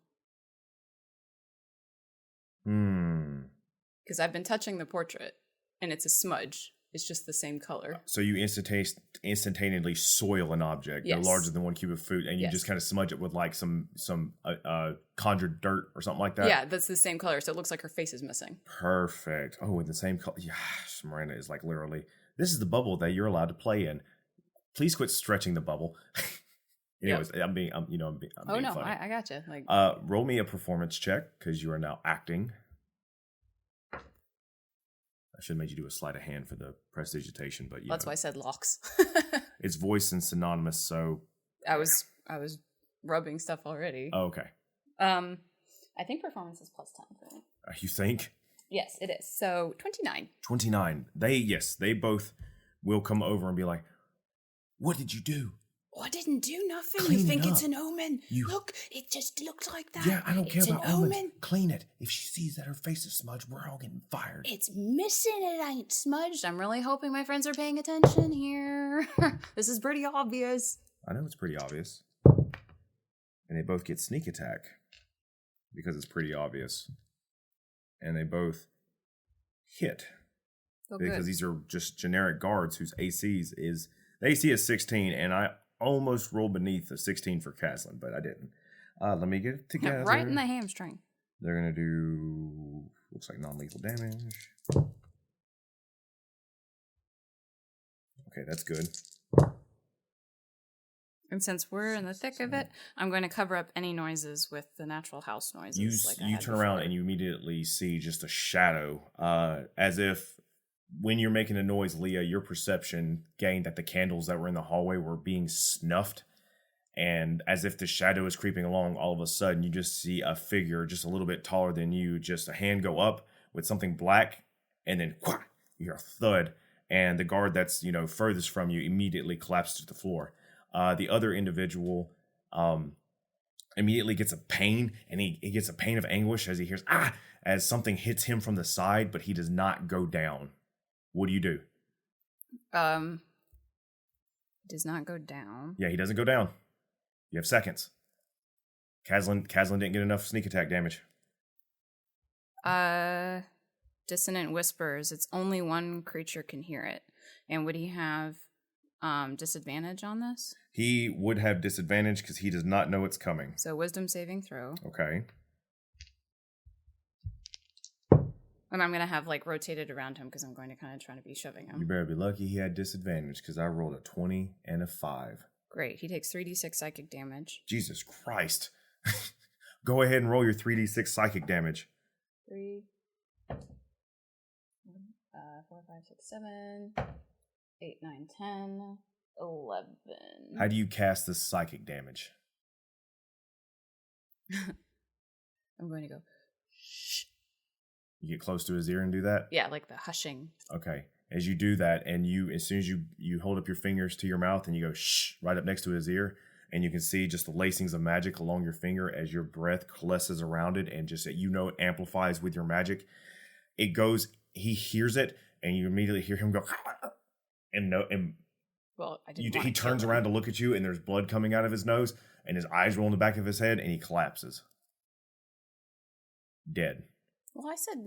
Because I've been touching the portrait and it's a smudge. It's just the same color. So you instantaneously soil an object, yes. no larger than 1 cube of food, and you yes. just kind of smudge it with like some conjured dirt or something like that? Yeah, that's the same color, so it looks like her face is missing. Perfect. Oh, in the same color. Yeah, Miranda is like literally, this is the bubble that you're allowed to play in. Please quit stretching the bubble. Anyways, yep. I'm being funny. I gotcha. Like, roll me a performance check because you are now acting. I should have made you do a sleight of hand for the prestidigitation, but that's why I said locks. It's voice and synonymous, so I was rubbing stuff already. Oh, okay. I think performance is +10 for me. You think? Yes, it is. So 29. 29. They both will come over and be like, "What did you do?" Oh, I didn't do nothing. Clean you think it it's up. an omen? Look, it just looked like that. Yeah, I don't care about omens. Omen. Clean it. If she sees that her face is smudged, we're all getting fired. It's missing. It ain't smudged. I'm really hoping my friends are paying attention here. This is pretty obvious. I know it's pretty obvious. And they both get sneak attack because it's pretty obvious. And they both hit. Because these are just generic guards whose ACs is... The AC is 16, and I almost rolled beneath a 16 for Caslin, but I didn't. Let me get it together. Right in the hamstring. They're going to do... Looks like non-lethal damage. Okay, that's good. And since we're in the thick of it, I'm going to cover up any noises with the natural house noises. You turn around and you immediately see just a shadow, as if when you're making a noise, Leah, your perception gained that the candles that were in the hallway were being snuffed, And as if the shadow is creeping along, all of a sudden you just see a figure just a little bit taller than you, just a hand go up with something black, and then whoosh, you hear a thud, and the guard that's, furthest from you immediately collapses to the floor. The other individual immediately gets a pain, and he gets a pain of anguish as he hears, as something hits him from the side, but he does not go down. What do you do? Does not go down. Yeah, he doesn't go down. You have seconds. Caslin didn't get enough sneak attack damage. Dissonant whispers. It's only one creature can hear it. And would he have disadvantage on this? He would have disadvantage because he does not know it's coming. So wisdom saving throw. Okay. And I'm going to have rotated around him because I'm going to kind of try to be shoving him. You better be lucky he had disadvantage because I rolled a 20 and a 5. Great. He takes 3d6 psychic damage. Jesus Christ. Go ahead and roll your 3d6 psychic damage. 3, 4, 5, 6, 7, 8, 9, 10, 11. How do you cast this psychic damage? I'm going to go, shh. You get close to his ear and do that? Yeah, like the hushing. Okay. As you do that, and as soon as you hold up your fingers to your mouth and you go shh right up next to his ear, and you can see just the lacings of magic along your finger as your breath coalesces around it, and just it amplifies with your magic. It goes, he hears it, and you immediately hear him go, well, he turns around to look at you, and there's blood coming out of his nose, and his eyes roll in the back of his head, and he collapses. Dead. Well, I said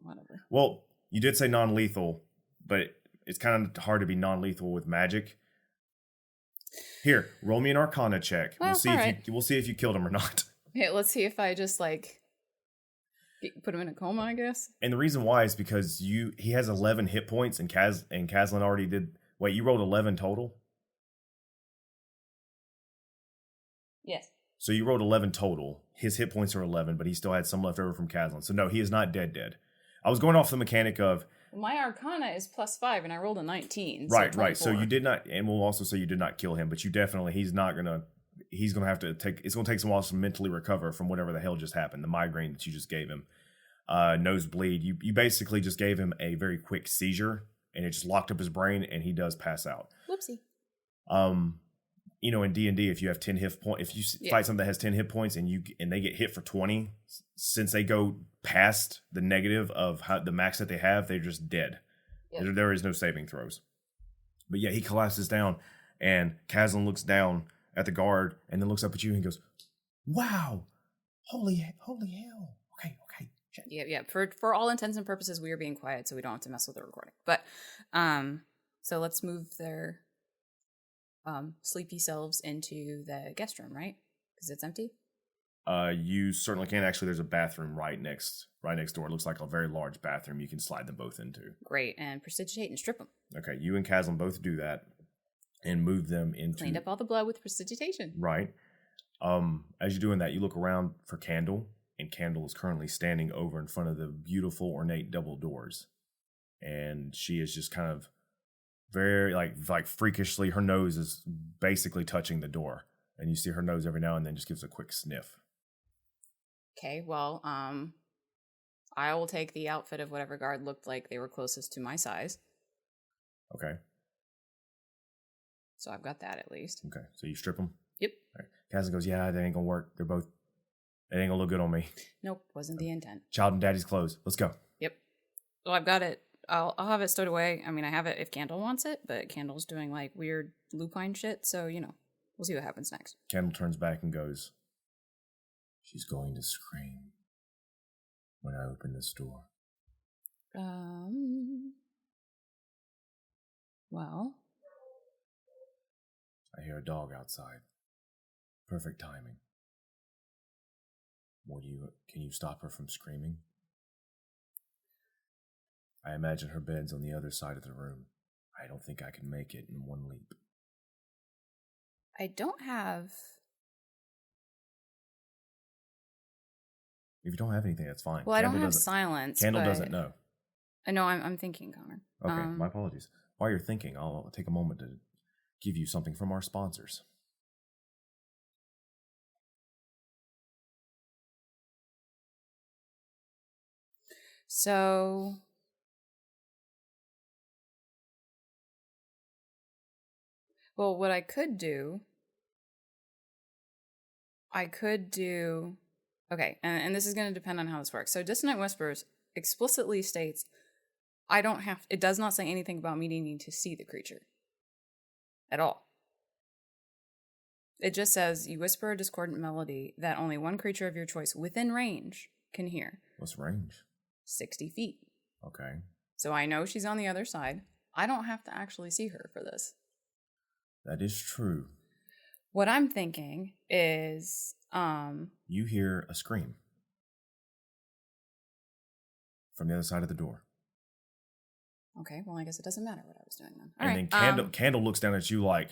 whatever. Well, you did say non-lethal, but it's kind of hard to be non-lethal with magic. Here, roll me an Arcana check. Well, We'll see if you killed him or not. Okay, let's see if I just put him in a coma, I guess. And the reason why is because he has 11 hit points, and Caslin already did. Wait, you rolled 11 total? Yes. So you rolled 11 total. His hit points are 11, but he still had some left over from Caslin. So no, he is not dead. I was going off the mechanic of... My Arcana is +5, and I rolled a 19. Right. So you did not... And we'll also say you did not kill him, but you definitely... He's going to have to take... It's going to take some while to mentally recover from whatever the hell just happened. The migraine that you just gave him. Nosebleed. You basically just gave him a very quick seizure, and it just locked up his brain, and he does pass out. Whoopsie. In D&D, if you have 10 hit points, if you fight something that has 10 hit points and they get hit for 20, since they go past the negative of the max that they have, they're just dead. Yep. There is no saving throws. But yeah, he collapses down, and Caslin looks down at the guard and then looks up at you and goes, "Wow, holy hell! Okay. Shit." Yeah. For all intents and purposes, we are being quiet, so we don't have to mess with the recording. But so let's move their sleepy selves into the guest room, right? Because it's empty. You certainly can. Actually, there's a bathroom right next door. It looks like a very large bathroom you can slide them both into. Great. And prestidigitate and strip them. Okay, you and Caslin both do that and move them into... Cleaned up all the blood with prestidigitation. Right. As you're doing that, you look around for Candle, and Candle is currently standing over in front of the beautiful, ornate double doors. And she is just kind of very, like freakishly, her nose is basically touching the door. And you see her nose every now and then just gives a quick sniff. Okay, well, I will take the outfit of whatever guard looked like they were closest to my size. Okay. So I've got that at least. Okay, so you strip them? Yep. All right. Caslin goes, "Yeah, that ain't gonna work. It ain't gonna look good on me." Nope, wasn't the intent. Child and daddy's clothes. Let's go. Yep. Well, I've got it. I'll have it stowed away. I mean, I have it if Candle wants it, but Candle's doing weird lupine shit, so we'll see what happens next. Candle turns back and goes, "She's going to scream when I open this door." Well, I hear a dog outside. Perfect timing. Can you stop her from screaming? I imagine her bed's on the other side of the room. I don't think I can make it in one leap. I don't have... If you don't have anything, that's fine. Well, I don't have silence. Candle doesn't know. I know, I'm thinking, Connor. Okay, my apologies. While you're thinking, I'll take a moment to give you something from our sponsors. So... Well, what I could do... Okay, and this is going to depend on how this works. So Dissonant Whispers explicitly states, it does not say anything about me needing to see the creature. At all. It just says, you whisper a discordant melody that only one creature of your choice within range can hear. What's range? 60 feet. Okay. So I know she's on the other side. I don't have to actually see her for this. That is true. What I'm thinking is... You hear a scream from the other side of the door. Okay, well, I guess it doesn't matter what I was doing then. And then Candle looks down at you like,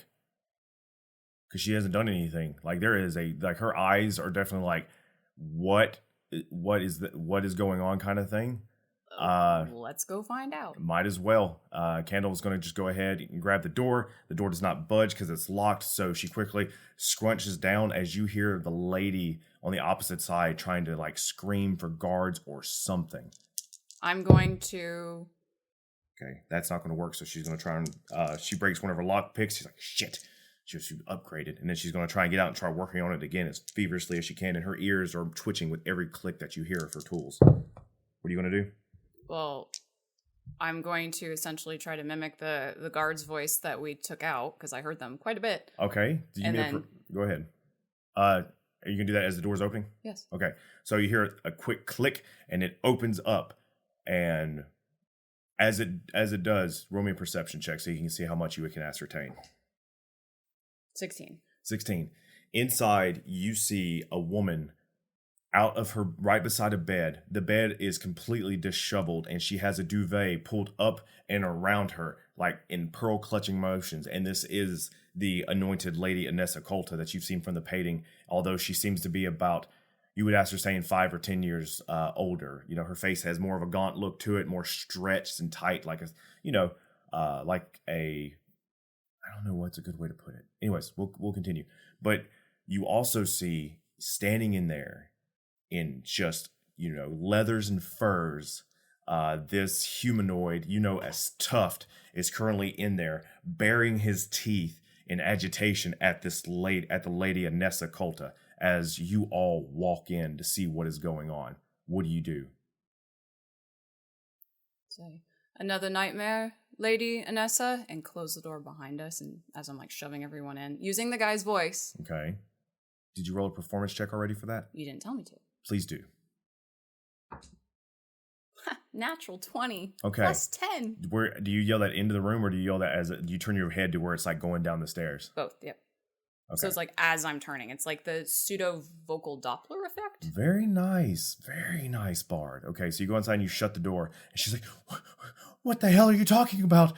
because she hasn't done anything. Like there is her eyes are definitely like, what is going on kind of thing. Let's go find out. Might as well. Candle's going to just go ahead and grab the door. The door does not budge because it's locked, so she quickly scrunches down as you hear the lady on the opposite side trying to like scream for guards or something. I'm going to... Okay, that's not going to work, so she's going to try and... she breaks one of her lock picks. She's like, shit. She upgraded, and then she's going to try and get out and try working on it again as feverishly as she can, and her ears are twitching with every click that you hear of her tools. What are you going to do? Well, I'm going to essentially try to mimic the guard's voice that we took out, because I heard them quite a bit. Okay. Go ahead. Are you going to do that as the door's opening? Yes. Okay. So you hear a quick click, and it opens up, and as it does, roll me a perception check so you can see how much you can ascertain. 16. Inside, you see a woman out of her right beside a bed. The bed is completely disheveled, and she has a duvet pulled up and around her, like in pearl clutching motions. And this is the anointed Lady Anessa Colta that you've seen from the painting, although she seems to be about, you would ascertain, 5 or 10 years older. You know, her face has more of a gaunt look to it, more stretched and tight, like I don't know what's a good way to put it. Anyways, we'll continue. But you also see standing in there in just, leathers and furs, this humanoid, as Tuft, is currently in there, baring his teeth in agitation at the Lady Anessa Colta as you all walk in to see what is going on. What do you do? Say, another nightmare, Lady Anessa, and close the door behind us, and as I'm shoving everyone in, using the guy's voice. Okay. Did you roll a performance check already for that? You didn't tell me to. Please do. Natural 20. Okay. Plus 10. Where do you yell that into the room, or do you yell that do you turn your head to where it's like going down the stairs? Both, yep. Okay. So it's as I'm turning. It's like the pseudo vocal Doppler effect. Very nice, Bard. Okay, so you go inside and you shut the door, and she's like, "What the hell are you talking about?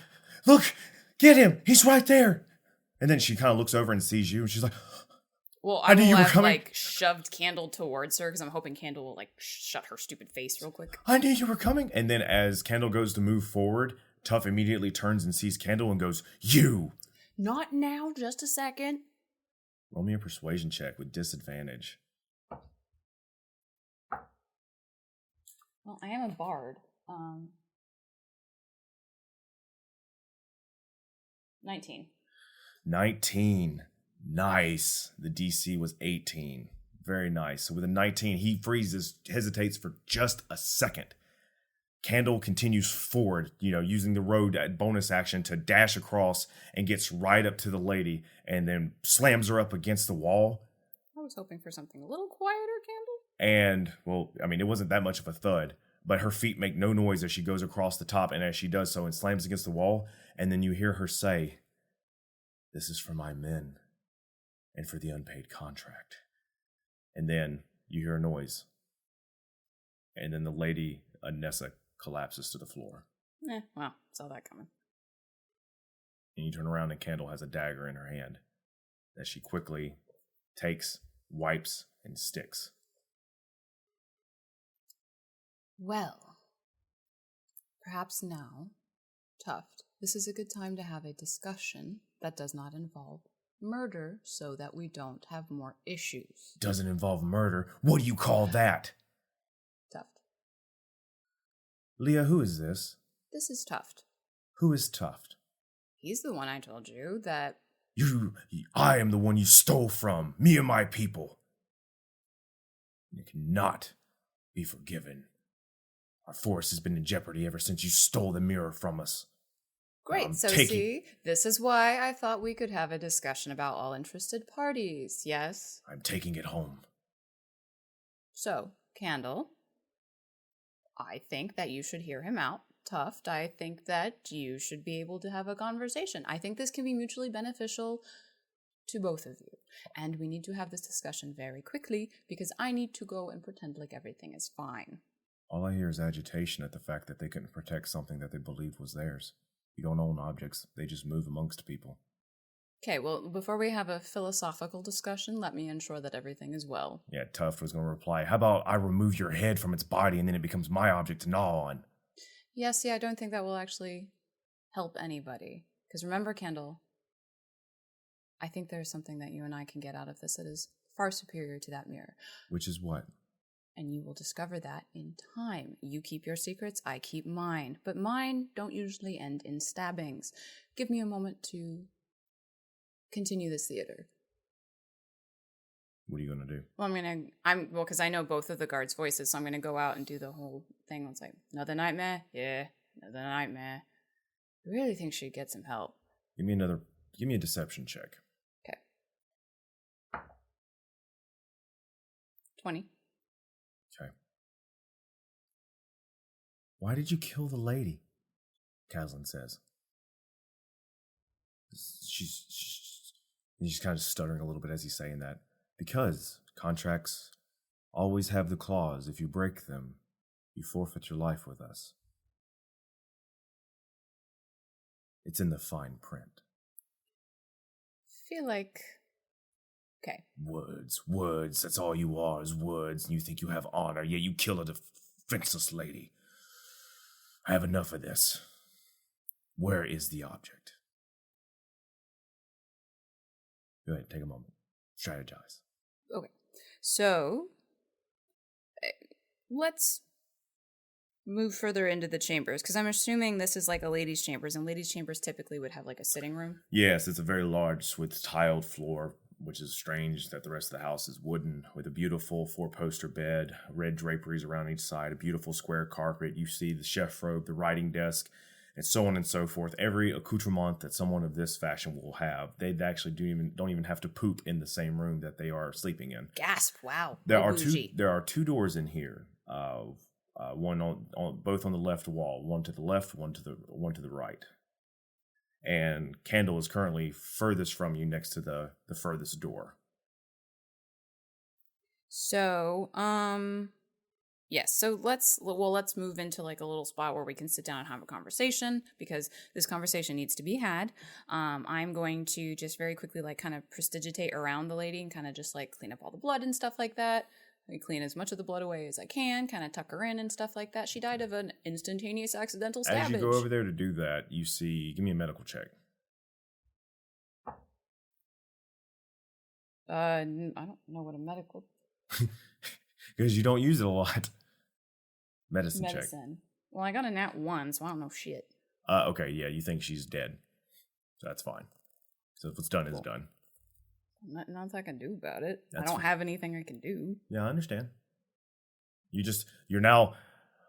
Look, get him! He's right there!" And then she kind of looks over and sees you, and she's like, "Well, I will have shoved Candle towards her because I'm hoping Candle will shut her stupid face real quick." "I knew you were coming." And then as Candle goes to move forward, Tuff immediately turns and sees Candle and goes, "You!" "Not now, just a second." Roll me a persuasion check with disadvantage. Well, I am a bard. 19. 19. Nice. The DC was 18. Very nice. So with a 19, he freezes, hesitates for just a second. Candle continues forward, using the road bonus action to dash across and gets right up to the lady and then slams her up against the wall. I was hoping for something a little quieter, Candle. And, well, it wasn't that much of a thud, but her feet make no noise as she goes across the top, and as she does so and slams against the wall, and then you hear her say, "This is for my men and for the unpaid contract." And then you hear a noise. And then the Lady Anessa collapses to the floor. Well, saw that coming. And you turn around and Candle has a dagger in her hand that she quickly takes, wipes, and sticks. Well, perhaps now, Tuft, this is a good time to have a discussion that does not involve murder so that we don't have more issues. Doesn't involve murder? What do you call that? Tuft. Leah, who is this? This is Tuft. Who is Tuft? He's the one I told you that... I am the one you stole from, me and my people. You cannot be forgiven. Our forest has been in jeopardy ever since you stole the mirror from us. Great, so see, this is why I thought we could have a discussion about all interested parties, yes? I'm taking it home. So, Candle, I think that you should hear him out. Tuft, I think that you should be able to have a conversation. I think this can be mutually beneficial to both of you. And we need to have this discussion very quickly because I need to go and pretend like everything is fine. All I hear is agitation at the fact that they couldn't protect something that they believed was theirs. You don't own objects, they just move amongst people. Okay, well, before we have a philosophical discussion, let me ensure that everything is well. Yeah, Tuft was going to reply, how about I remove your head from its body and then it becomes my object to gnaw on? Yeah, see, I don't think that will actually help anybody. Because remember, Kendall, I think there's something that you and I can get out of this that is far superior to that mirror. Which is what? And you will discover that in time. You keep your secrets, I keep mine. But mine don't usually end in stabbings. Give me a moment to continue this theater. What are you going to do? Well, because I know both of the guards' voices, so I'm going to go out and do the whole thing. It's like, another nightmare? Yeah, another nightmare. I really think she'd get some help. Give me a deception check. Okay. 20. Okay. Why did you kill the lady? Caslin says. He's kind of stuttering a little bit as he's saying that. Because contracts always have the clause, if you break them, you forfeit your life with us. It's in the fine print. Feel like... Okay. Words, that's all you are is words, and you think you have honor, yet you kill a defenseless lady. I have enough of this. Where is the object? Go ahead, take a moment. Strategize. Okay. So, let's move further into the chambers, because I'm assuming this is like a ladies' chambers, and ladies' chambers typically would have like a sitting room. Yes, it's a very large with tiled floor, which is strange that the rest of the house is wooden, with a beautiful 4-poster bed, red draperies around each side, a beautiful square carpet. You see the chef robe, the writing desk, and so on and so forth. Every accoutrement that someone of this fashion will have. They actually don't even have to poop in the same room that they are sleeping in. Gasp! Wow. There are two doors in here. One on both on the left wall. One to the left, one to the right. And Candle is currently furthest from you, next to the furthest door. So, yes, so let's move into like a little spot where we can sit down and have a conversation, because this conversation needs to be had. I'm going to just very quickly like kind of prestidigitate around the lady and kind of just like clean up all the blood and stuff like that. I clean as much of the blood away as I can, kind of tuck her in and stuff like that. She died of an instantaneous accidental stabbage. As you go over there to do that, you see, give me a medical check. I don't know what a medical... Because you don't use it a lot. Medicine check. Well, I got a nat 1, so I don't know shit. Okay, yeah, you think she's dead. So that's fine. So if it's done, it's done. Nothing else I can do about it. I don't have anything I can do. Yeah, I understand. You're now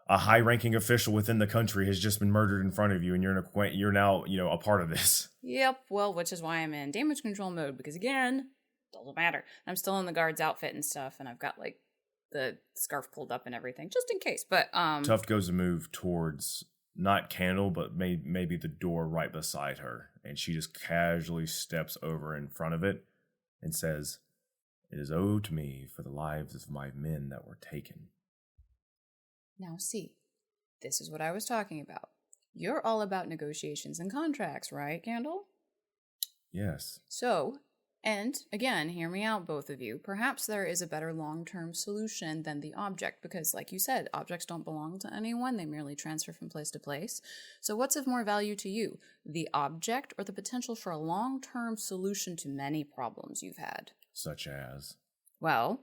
a high-ranking official within the country has just been murdered in front of you, and you're now, a part of this. Yep, well, which is why I'm in damage control mode, because again, doesn't matter. I'm still in the guard's outfit and stuff, and I've got like the scarf pulled up and everything, just in case. But Tuft goes to move towards not Candle, but maybe the door right beside her, and she just casually steps over in front of it and says, "It is owed to me for the lives of my men that were taken." Now see, this is what I was talking about. You're all about negotiations and contracts, right, Candle? Yes. So, and again, hear me out, both of you. Perhaps there is a better long-term solution than the object, because like you said, objects don't belong to anyone. They merely transfer from place to place. So what's of more value to you, the object or the potential for a long-term solution to many problems you've had? Such as? Well,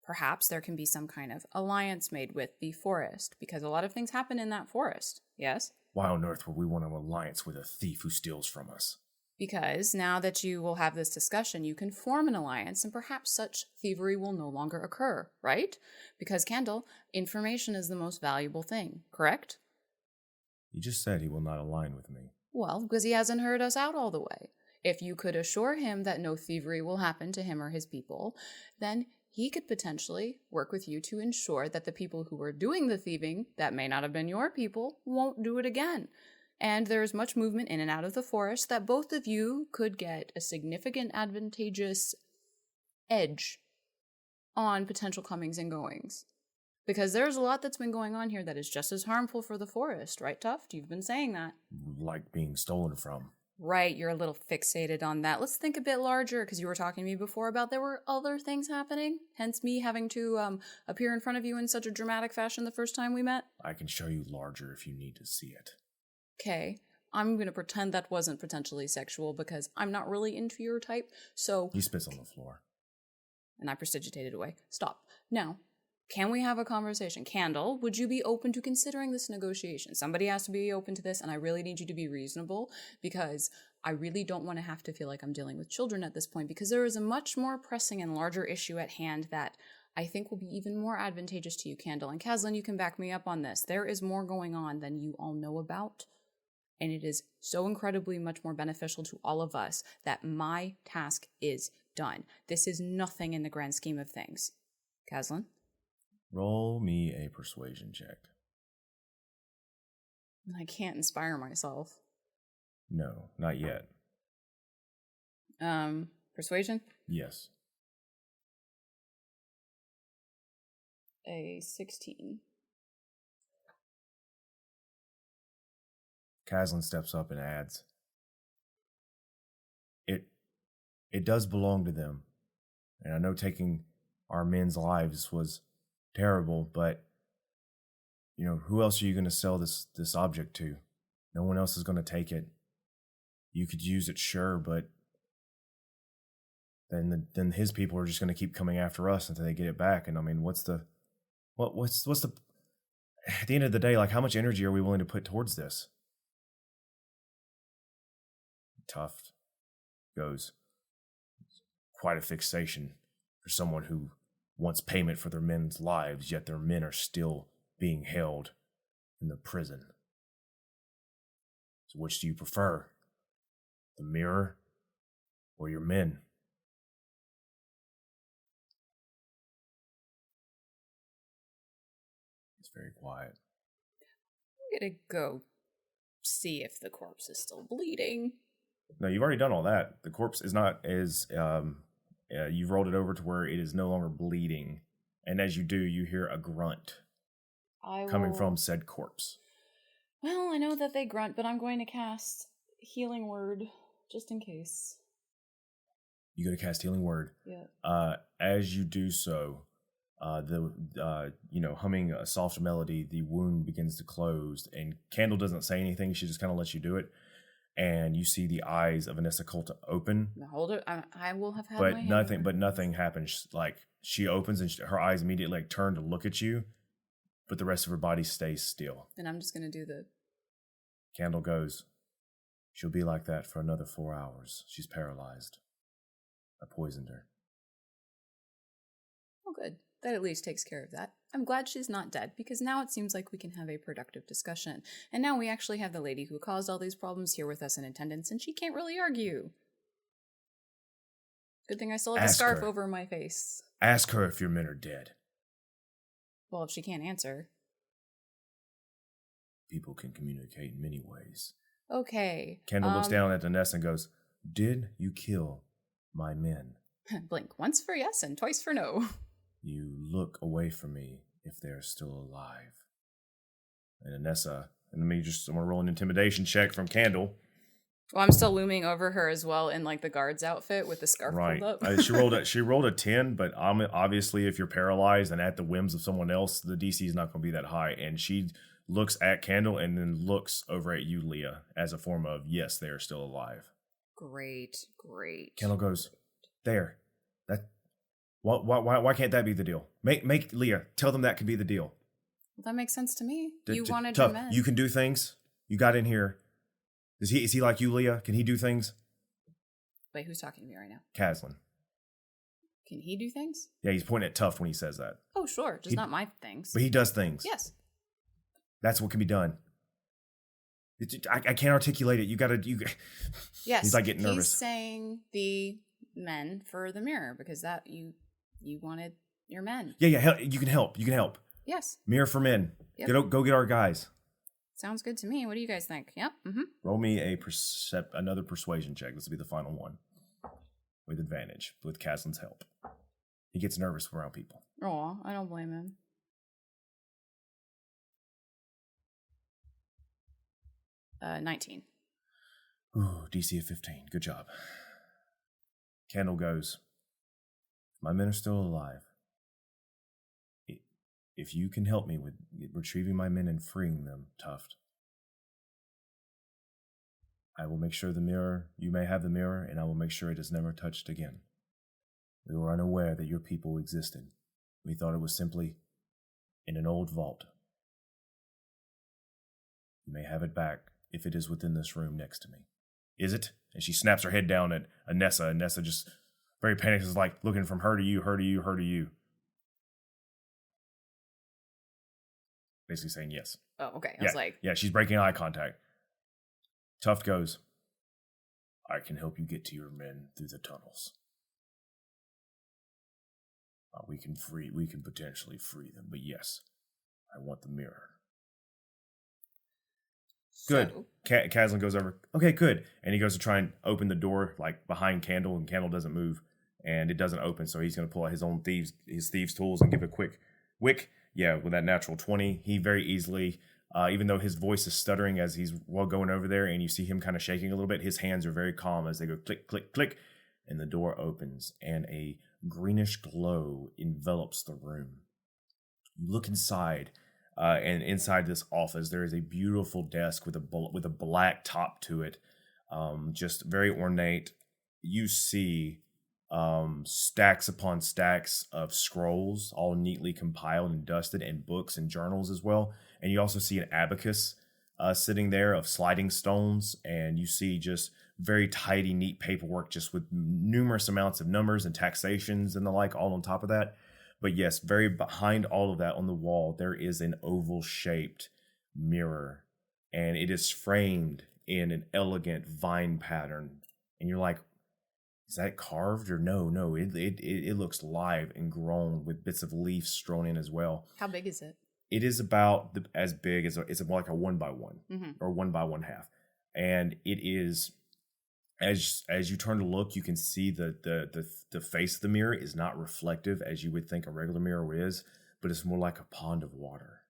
perhaps there can be some kind of alliance made with the forest, because a lot of things happen in that forest. Yes? Why on earth would we want an alliance with a thief who steals from us? Because now that you will have this discussion, you can form an alliance and perhaps such thievery will no longer occur, right? Because, Candle, information is the most valuable thing, correct? He just said he will not align with me. Well, because he hasn't heard us out all the way. If you could assure him that no thievery will happen to him or his people, then he could potentially work with you to ensure that the people who are doing the thieving, that may not have been your people, won't do it again. And there is much movement in and out of the forest that both of you could get a significant advantageous edge on potential comings and goings. Because there's a lot that's been going on here that is just as harmful for the forest, right, Tuft? You've been saying that. Like being stolen from. Right, you're a little fixated on that. Let's think a bit larger, because you were talking to me before about there were other things happening, hence me having to appear in front of you in such a dramatic fashion the first time we met. I can show you larger if you need to see it. Okay, I'm going to pretend that wasn't potentially sexual, because I'm not really into your type, so... He spits on the floor. And I prestidigitated away. Stop. Now, can we have a conversation? Candle, would you be open to considering this negotiation? Somebody has to be open to this, and I really need you to be reasonable, because I really don't want to have to feel like I'm dealing with children at this point, because there is a much more pressing and larger issue at hand that I think will be even more advantageous to you, Candle. And Caslin, you can back me up on this. There is more going on than you all know about, and it is so incredibly much more beneficial to all of us that my task is done. This is nothing in the grand scheme of things. Caslin? Roll me a persuasion check. I can't inspire myself. No, not yet. Persuasion? Yes. A 16. Caslin steps up and adds, It does belong to them. And I know taking our men's lives was terrible, but who else are you going to sell this object to? No one else is going to take it. You could use it, sure, but then his people are just going to keep coming after us until they get it back. And I mean, what's the at the end of the day, like, how much energy are we willing to put towards this? Tuft goes, quite a fixation for someone who wants payment for their men's lives, yet their men are still being held in the prison. So which do you prefer? The mirror or your men? It's very quiet. I'm gonna go see if the corpse is still bleeding. No, you've already done all that. The corpse is not as... you've rolled it over to where it is no longer bleeding. And as you do, you hear a grunt coming from said corpse. Well, I know that they grunt, but I'm going to cast Healing Word just in case. You go to cast Healing Word. Yeah. As you do so, humming a soft melody, the wound begins to close, and Candle doesn't say anything. She just kind of lets you do it. And you see the eyes of Anessa Colta open. Now hold it. I will have had but my nothing. hand. But nothing happens. Like, she opens and her eyes immediately turn to look at you, but the rest of her body stays still. And I'm just gonna do the... Candle goes, she'll be like that for another 4 hours. She's paralyzed. I poisoned her. Oh, good. That at least takes care of that. I'm glad she's not dead, because now it seems like we can have a productive discussion. And now we actually have the lady who caused all these problems here with us in attendance, and she can't really argue. Good thing I still have a scarf over my face. Ask her if your men are dead. Well, if she can't answer. People can communicate in many ways. Okay. Kendall looks down at the nest and goes, Did you kill my men? Blink once for yes and twice for no. You look away from me if they're still alive. And Anessa, and I'm going to roll an intimidation check from Candle. Well, I'm still looming over her as well in like the guard's outfit with the scarf pulled up. She rolled a 10, but obviously if you're paralyzed and at the whims of someone else, the DC is not going to be that high. And she looks at Candle and then looks over at you, Leah, as a form of, yes, they are still alive. Great. Candle goes, there. Why can't that be the deal? Make Leah, tell them that could be the deal. Well, that makes sense to me. You wanted Tough, your men. you can do things. You got in here. Is he like you, Leah? Can he do things? Wait, who's talking to me right now? Caslin. Can he do things? Yeah, he's pointing at Tough when he says that. Oh, sure. Just not my things. But he does things. Yes. That's what can be done. I can't articulate it. Yes. He's like getting nervous. He's saying the men for the mirror because that you wanted your men. Yeah. You can help. Yes. Mirror for men. Yep. Go get our guys. Sounds good to me. What do you guys think? Yep. Mm-hmm. Roll me another persuasion check. This will be the final one. With advantage, with Caslin's help. He gets nervous around people. Oh, I don't blame him. Uh, 19. Ooh, DC of 15. Good job. Candle goes, my men are still alive. If you can help me with retrieving my men and freeing them, Tuft, I will make sure you may have the mirror, and I will make sure it is never touched again. We were unaware that your people existed. We thought it was simply in an old vault. You may have it back if it is within this room next to me. Is it? And she snaps her head down at Anessa. Anessa just very panicked, is like looking from her to you, her to you, her to you. Basically saying yes. Oh, okay. I was like... Yeah, she's breaking eye contact. Tuft goes, I can help you get to your men through the tunnels. We can potentially free them, but yes, I want the mirror. Good. Caslin goes over, okay, good. And he goes to try and open the door, like behind Candle, and Candle doesn't move, and it doesn't open, so he's going to pull out his thieves' tools and give a quick wick. Yeah, with that natural 20, he very easily, even though his voice is stuttering as he's going over there, and you see him kind of shaking a little bit, his hands are very calm as they go click, click, click, and the door opens, and a greenish glow envelops the room. You look inside, and inside this office, there is a beautiful desk with a black top to it, just very ornate. You see stacks upon stacks of scrolls, all neatly compiled and dusted, and books and journals as well. And you also see an abacus sitting there of sliding stones, and you see just very tidy, neat paperwork, just with numerous amounts of numbers and taxations and the like, all on top of that. But yes, very behind all of that on the wall, there is an oval-shaped mirror, and it is framed in an elegant vine pattern. And you're like, is that carved or no? It looks live and grown with bits of leaves strewn in as well. How big is it? It is about as big as it's more like a 1x1 or 1x1/2, and it is. As you turn to look, you can see the face of the mirror is not reflective as you would think a regular mirror is, but it's more like a pond of water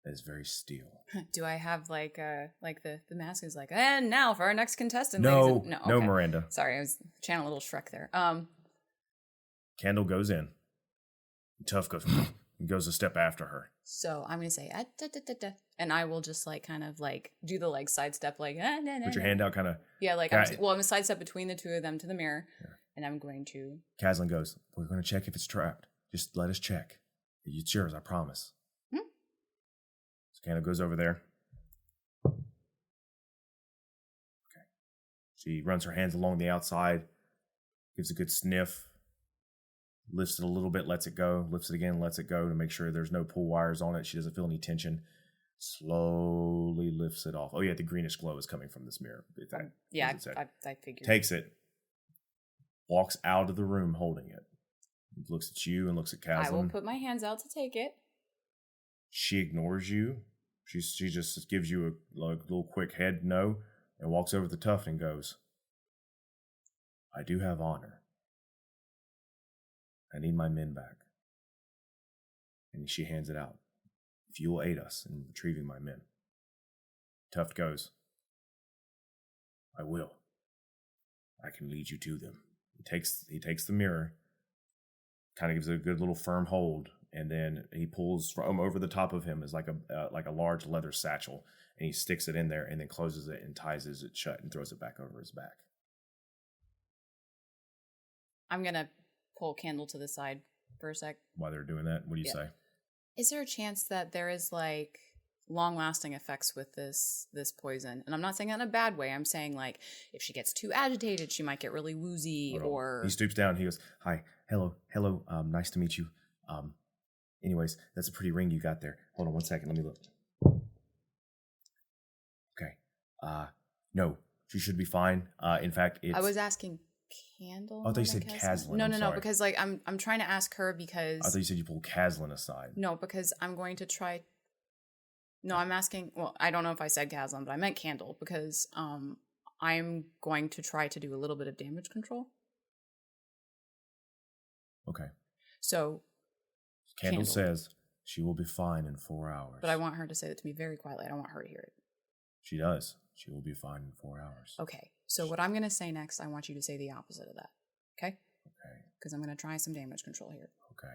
that is very still. Do I have like the mask is like, and now for our next contestant? No, no, no, okay. Miranda. Sorry, I was channeling a little Shrek there. Candle goes in. Tough goes a step after her. So I'm gonna say and I will just like kind of like do the like sidestep like put your hand out, kind of. Yeah, like I'm gonna sidestep between the two of them to the mirror, and I'm going to. Caslin goes, we're going to check if it's trapped. Just let us check. It's yours, I promise. So Candle goes over there. Okay. She runs her hands along the outside, gives a good sniff, lifts it a little bit, lets it go, lifts it again, lets it go to make sure there's no pull wires on it. She doesn't feel any tension. Slowly lifts it off. Oh yeah, the greenish glow is coming from this mirror. I figured. Takes it, walks out of the room holding it. Looks at you and looks at Caslin. I will put my hands out to take it. She ignores you. She just gives you a little quick head no and walks over to Tuft and goes, I do have honor. I need my men back. And she hands it out. If you will aid us in retrieving my men. Tuft goes, I will. I can lead you to them. He takes the mirror, kind of gives it a good little firm hold, and then he pulls from over the top of him is like a large leather satchel, and he sticks it in there and then closes it and ties it shut and throws it back over his back. I'm gonna pull Candle to the side for a sec. While they're doing that, what do you say? Is there a chance that there is like long-lasting effects with this poison? And I'm not saying that in a bad way. I'm saying like if she gets too agitated, she might get really woozy. Or he stoops down. He goes, "Hi, hello, nice to meet you. Anyways, that's a pretty ring you got there. Hold on 1 second. Let me look. Okay. No, she should be fine. In fact, it's... I was asking Candle. Oh, I thought you said Caslin. No, because like I'm trying to ask her because I thought you said you pulled Caslin aside. No, because I'm going to try. No, I'm asking. Well, I don't know if I said Caslin, but I meant Candle because I'm going to try to do a little bit of damage control. Okay. So Candle says she will be fine in 4 hours. But I want her to say that to me very quietly. I don't want her to hear it. She does. She will be fine in 4 hours. Okay. So what I'm going to say next, I want you to say the opposite of that. Okay? Okay. Because I'm going to try some damage control here. Okay.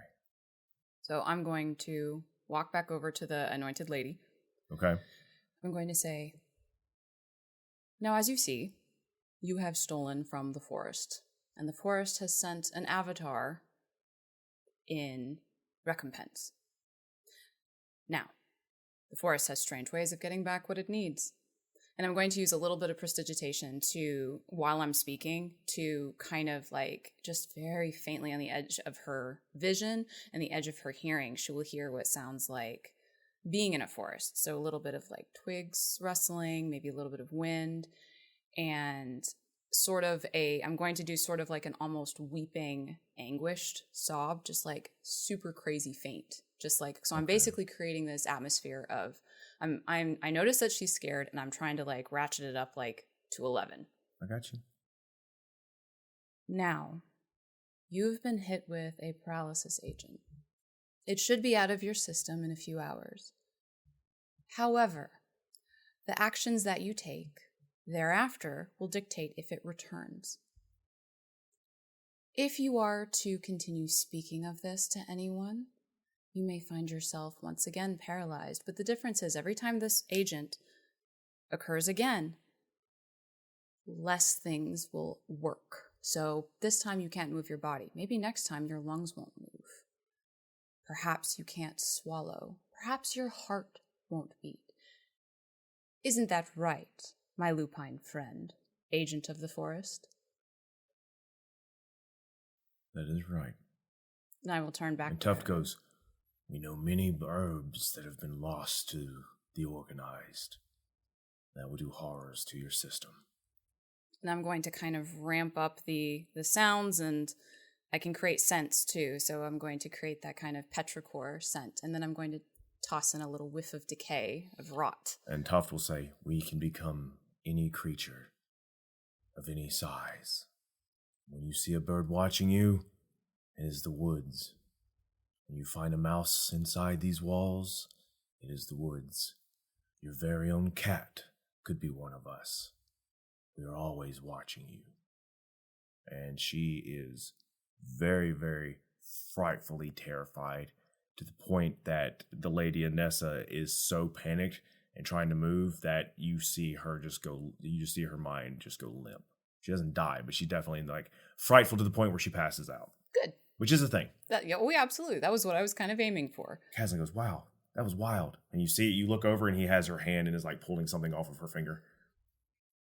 So I'm going to walk back over to the anointed lady. Okay. I'm going to say, now as you see, you have stolen from the forest. And the forest has sent an avatar in recompense. Now, the forest has strange ways of getting back what it needs. And I'm going to use a little bit of prestidigitation to, while I'm speaking, to kind of like just very faintly on the edge of her vision and the edge of her hearing, she will hear what sounds like being in a forest. So a little bit of like twigs rustling, maybe a little bit of wind, and I'm going to do sort of like an almost weeping, anguished sob, just like super crazy faint. Just like, so I'm basically creating this atmosphere of, I notice that she's scared and I'm trying to like ratchet it up like to 11. I got you. Now, you've been hit with a paralysis agent. It should be out of your system in a few hours. However, the actions that you take thereafter will dictate if it returns. If you are to continue speaking of this to anyone, you may find yourself once again paralyzed. But the difference is every time this agent occurs again, less things will work. So this time you can't move your body. Maybe next time your lungs won't move. Perhaps you can't swallow. Perhaps your heart won't beat. Isn't that right, my lupine friend, agent of the forest? That is right. And I will turn back and to Tuft her. goes, we know many herbs that have been lost to the organized. That will do horrors to your system. And I'm going to kind of ramp up the sounds, and I can create scents too. So I'm going to create that kind of petrichor scent. And then I'm going to toss in a little whiff of decay, of rot. And Tuft will say, we can become any creature of any size. When you see a bird watching you, it is the woods. When you find a mouse inside these walls, it is the woods. Your very own cat could be one of us. We are always watching you. And she is very, very frightfully terrified, to the point that the Lady Anessa is so panicked and trying to move that you just see her mind just go limp. She doesn't die, but she's definitely like frightful to the point where she passes out. Good. Which is a thing. Yeah, absolutely. That was what I was kind of aiming for. Caslin goes, wow, that was wild. And you see it, you look over and he has her hand and is like pulling something off of her finger.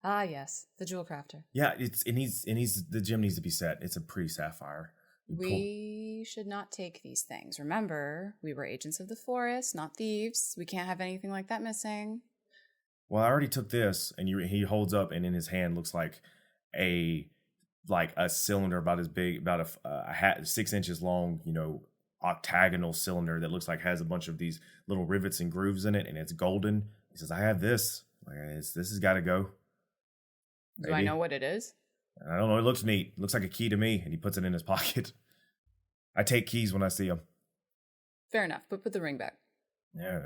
Ah, yes. The jewel crafter. Yeah, the gem needs to be set. It's a pretty sapphire. We should not take these things. Remember, we were agents of the forest, not thieves. We can't have anything like that missing. Well, I already took this, and he holds up, and in his hand looks like a cylinder about as big, about a 6 inches long, octagonal cylinder that looks like has a bunch of these little rivets and grooves in it, and it's golden. He says, I have this. This has got to go. Maybe. Do I know what it is? I don't know. It looks neat. It looks like a key to me, and he puts it in his pocket. I take keys when I see them. Fair enough, but put the ring back. Yeah.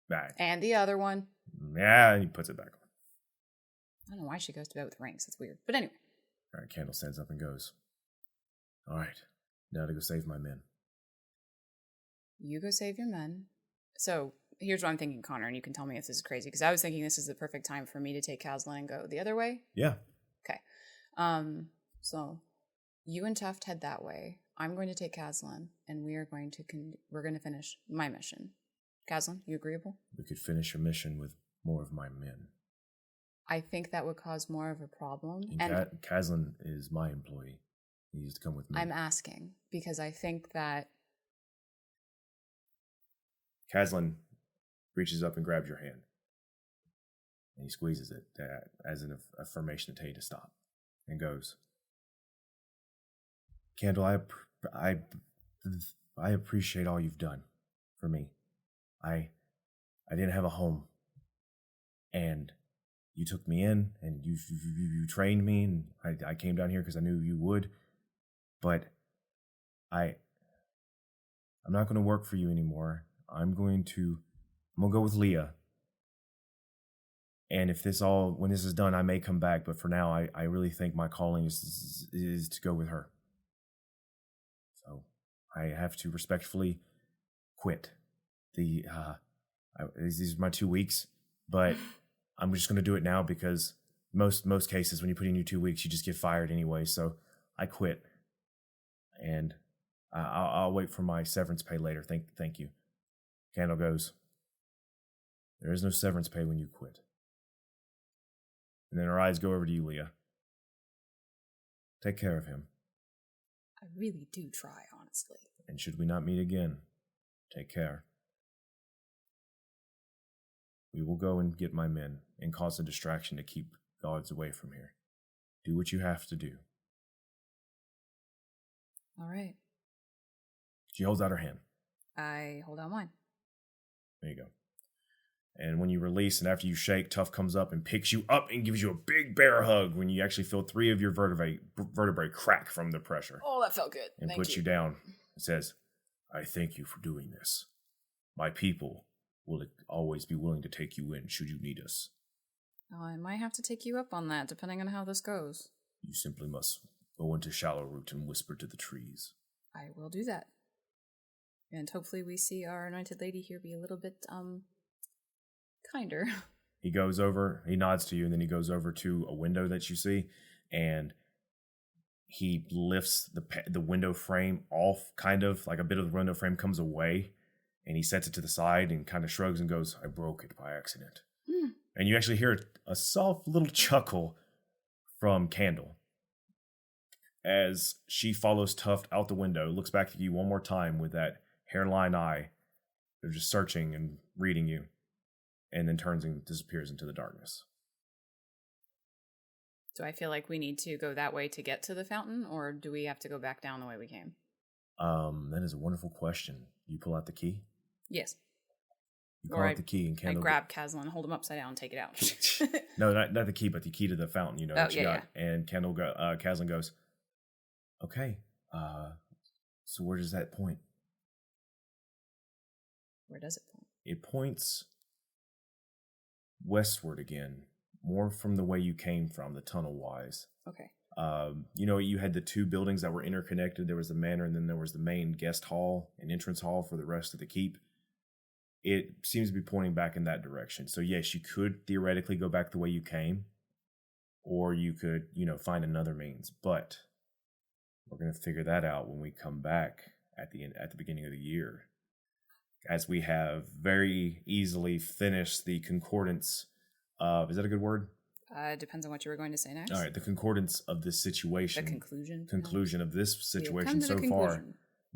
Back. And the other one. Yeah, and he puts it back on. I don't know why she goes to bed with rings. It's weird. But anyway. All right, Candle stands up and goes, all right, now to go save my men. You go save your men. So here's what I'm thinking, Connor, and you can tell me if this is crazy, because I was thinking this is the perfect time for me to take Caslin and go the other way. Yeah. Okay. So you and Tuft head that way. I'm going to take Caslin, and we are going to we're going to finish my mission. Caslin, you agreeable? We could finish your mission with more of my men. I think that would cause more of a problem. And Caslin is my employee. He used to come with me. I'm asking because I think that Caslin reaches up and grabs your hand. And he squeezes it as an affirmation to tell you to stop. And goes, Candle, I appreciate all you've done for me. I didn't have a home. And you took me in and you trained me, and I came down here because I knew you would. But I'm not going to work for you anymore. I'm going to go with Leah. And if when this is done, I may come back. But for now, I really think my calling is to go with her. So I have to respectfully quit. These are my 2 weeks, but I'm just going to do it now because most cases when you put in your 2 weeks, you just get fired anyway. So I quit, and I'll wait for my severance pay later. Thank you. Candle goes, there is no severance pay when you quit. And then her eyes go over to you, Leah. Take care of him. I really do try, honestly. And should we not meet again, take care. We will go and get my men and cause a distraction to keep guards away from here. Do what you have to do. All right. She holds out her hand. I hold out mine. There you go. And when you release and after you shake, Tough comes up and picks you up and gives you a big bear hug when you actually feel 3 of your vertebrae crack from the pressure. Oh, that felt good. And puts you down. It says, I thank you for doing this. My people will always be willing to take you in should you need us. Oh, I might have to take you up on that, depending on how this goes. You simply must go into Shallow Root and whisper to the trees. I will do that. And hopefully we see our anointed lady here be a little bit, kinder. He nods to you, and then he goes over to a window that you see, and he lifts the window frame off, kind of, like a bit of the window frame comes away, and he sets it to the side and kind of shrugs and goes, I broke it by accident. And you actually hear a soft little chuckle from Candle as she follows Tuft out the window, looks back at you one more time with that hairline eye. They're just searching and reading you, and then turns and disappears into the darkness. Do I feel like we need to go that way to get to the fountain, or do we have to go back down the way we came? That is a wonderful question. You pull out the key? Yes. You pull out the key and Candle... I grab Caslin, hold him upside down, and take it out. No, not the key, but the key to the fountain, you know. Oh, yeah. And Caslin goes, okay, so where does that point? Where does it point? It points westward again, more from the way you came from, the tunnel-wise. Okay. You had the 2 buildings that were interconnected. There was the manor, and then there was the main guest hall and entrance hall for the rest of the keep. It seems to be pointing back in that direction. So yes, you could theoretically go back the way you came, or you could, find another means. But we're going to figure that out when we come back at the beginning of the year, as we have very easily finished the concordance of, is that a good word? It depends on what you were going to say next. All right, the concordance of this situation. The conclusion. Conclusion of this situation so far,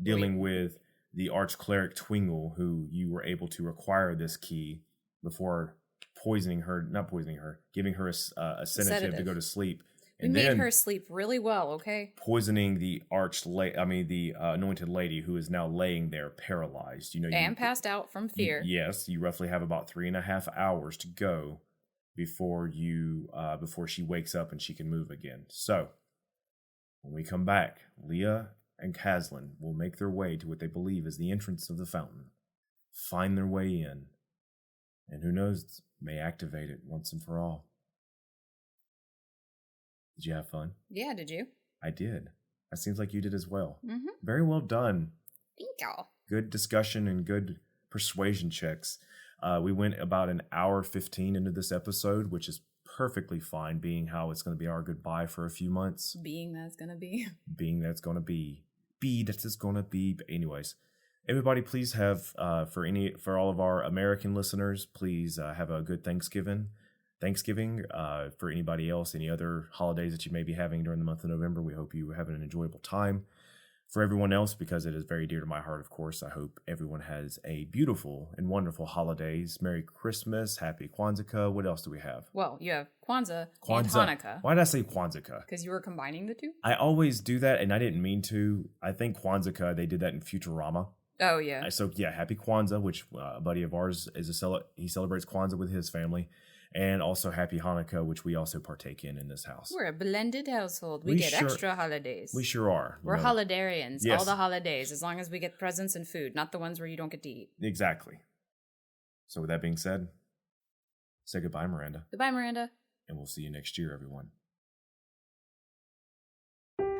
dealing with the arch-cleric Twingle, who you were able to acquire this key before giving her a sedative to go to sleep. We made her sleep really well, okay? Poisoning the anointed lady, who is now laying there paralyzed. And passed out from fear. Yes, you roughly have about 3.5 hours to go before she wakes up and she can move again. So, when we come back, Leah and Caslin will make their way to what they believe is the entrance of the fountain, find their way in, and who knows, may activate it once and for all. Did you have fun? Yeah, did you? I did. It seems like you did as well. Mm-hmm. Very well done. Thank you. Good discussion and good persuasion checks. We went about an hour 15 into this episode, which is perfectly fine, being how it's going to be our goodbye for a few months. Being that's going to be. Being that's going to be. be that it's gonna be. But anyways, everybody, please have for all of our American listeners, please have a good Thanksgiving. For anybody else, any other holidays that you may be having during the month of November, we hope you have an enjoyable time. For everyone else, because it is very dear to my heart, of course, I hope everyone has a beautiful and wonderful holidays. Merry Christmas, Happy Kwanzaa. What else do we have? Well, you have Kwanzaa and Hanukkah. Why did I say Kwanzaa? Because you were combining the two? I always do that, and I didn't mean to. I think Kwanzaa, they did that in Futurama. Oh, yeah. So, yeah, Happy Kwanzaa, which a buddy of ours, he celebrates Kwanzaa with his family. And also Happy Hanukkah, which we also partake in this house. We're a blended household. We get extra holidays. We sure are. We're holidarians. Yes. All the holidays, as long as we get presents and food, not the ones where you don't get to eat. Exactly. So with that being said, say goodbye, Miranda. Goodbye, Miranda. And we'll see you next year, everyone.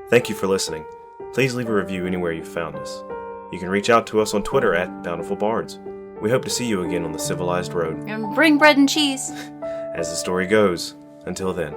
Thank you for listening. Please leave a review anywhere you found us. You can reach out to us on Twitter at Bountiful Bards. We hope to see you again on the civilized road. And bring bread and cheese. As the story goes, until then.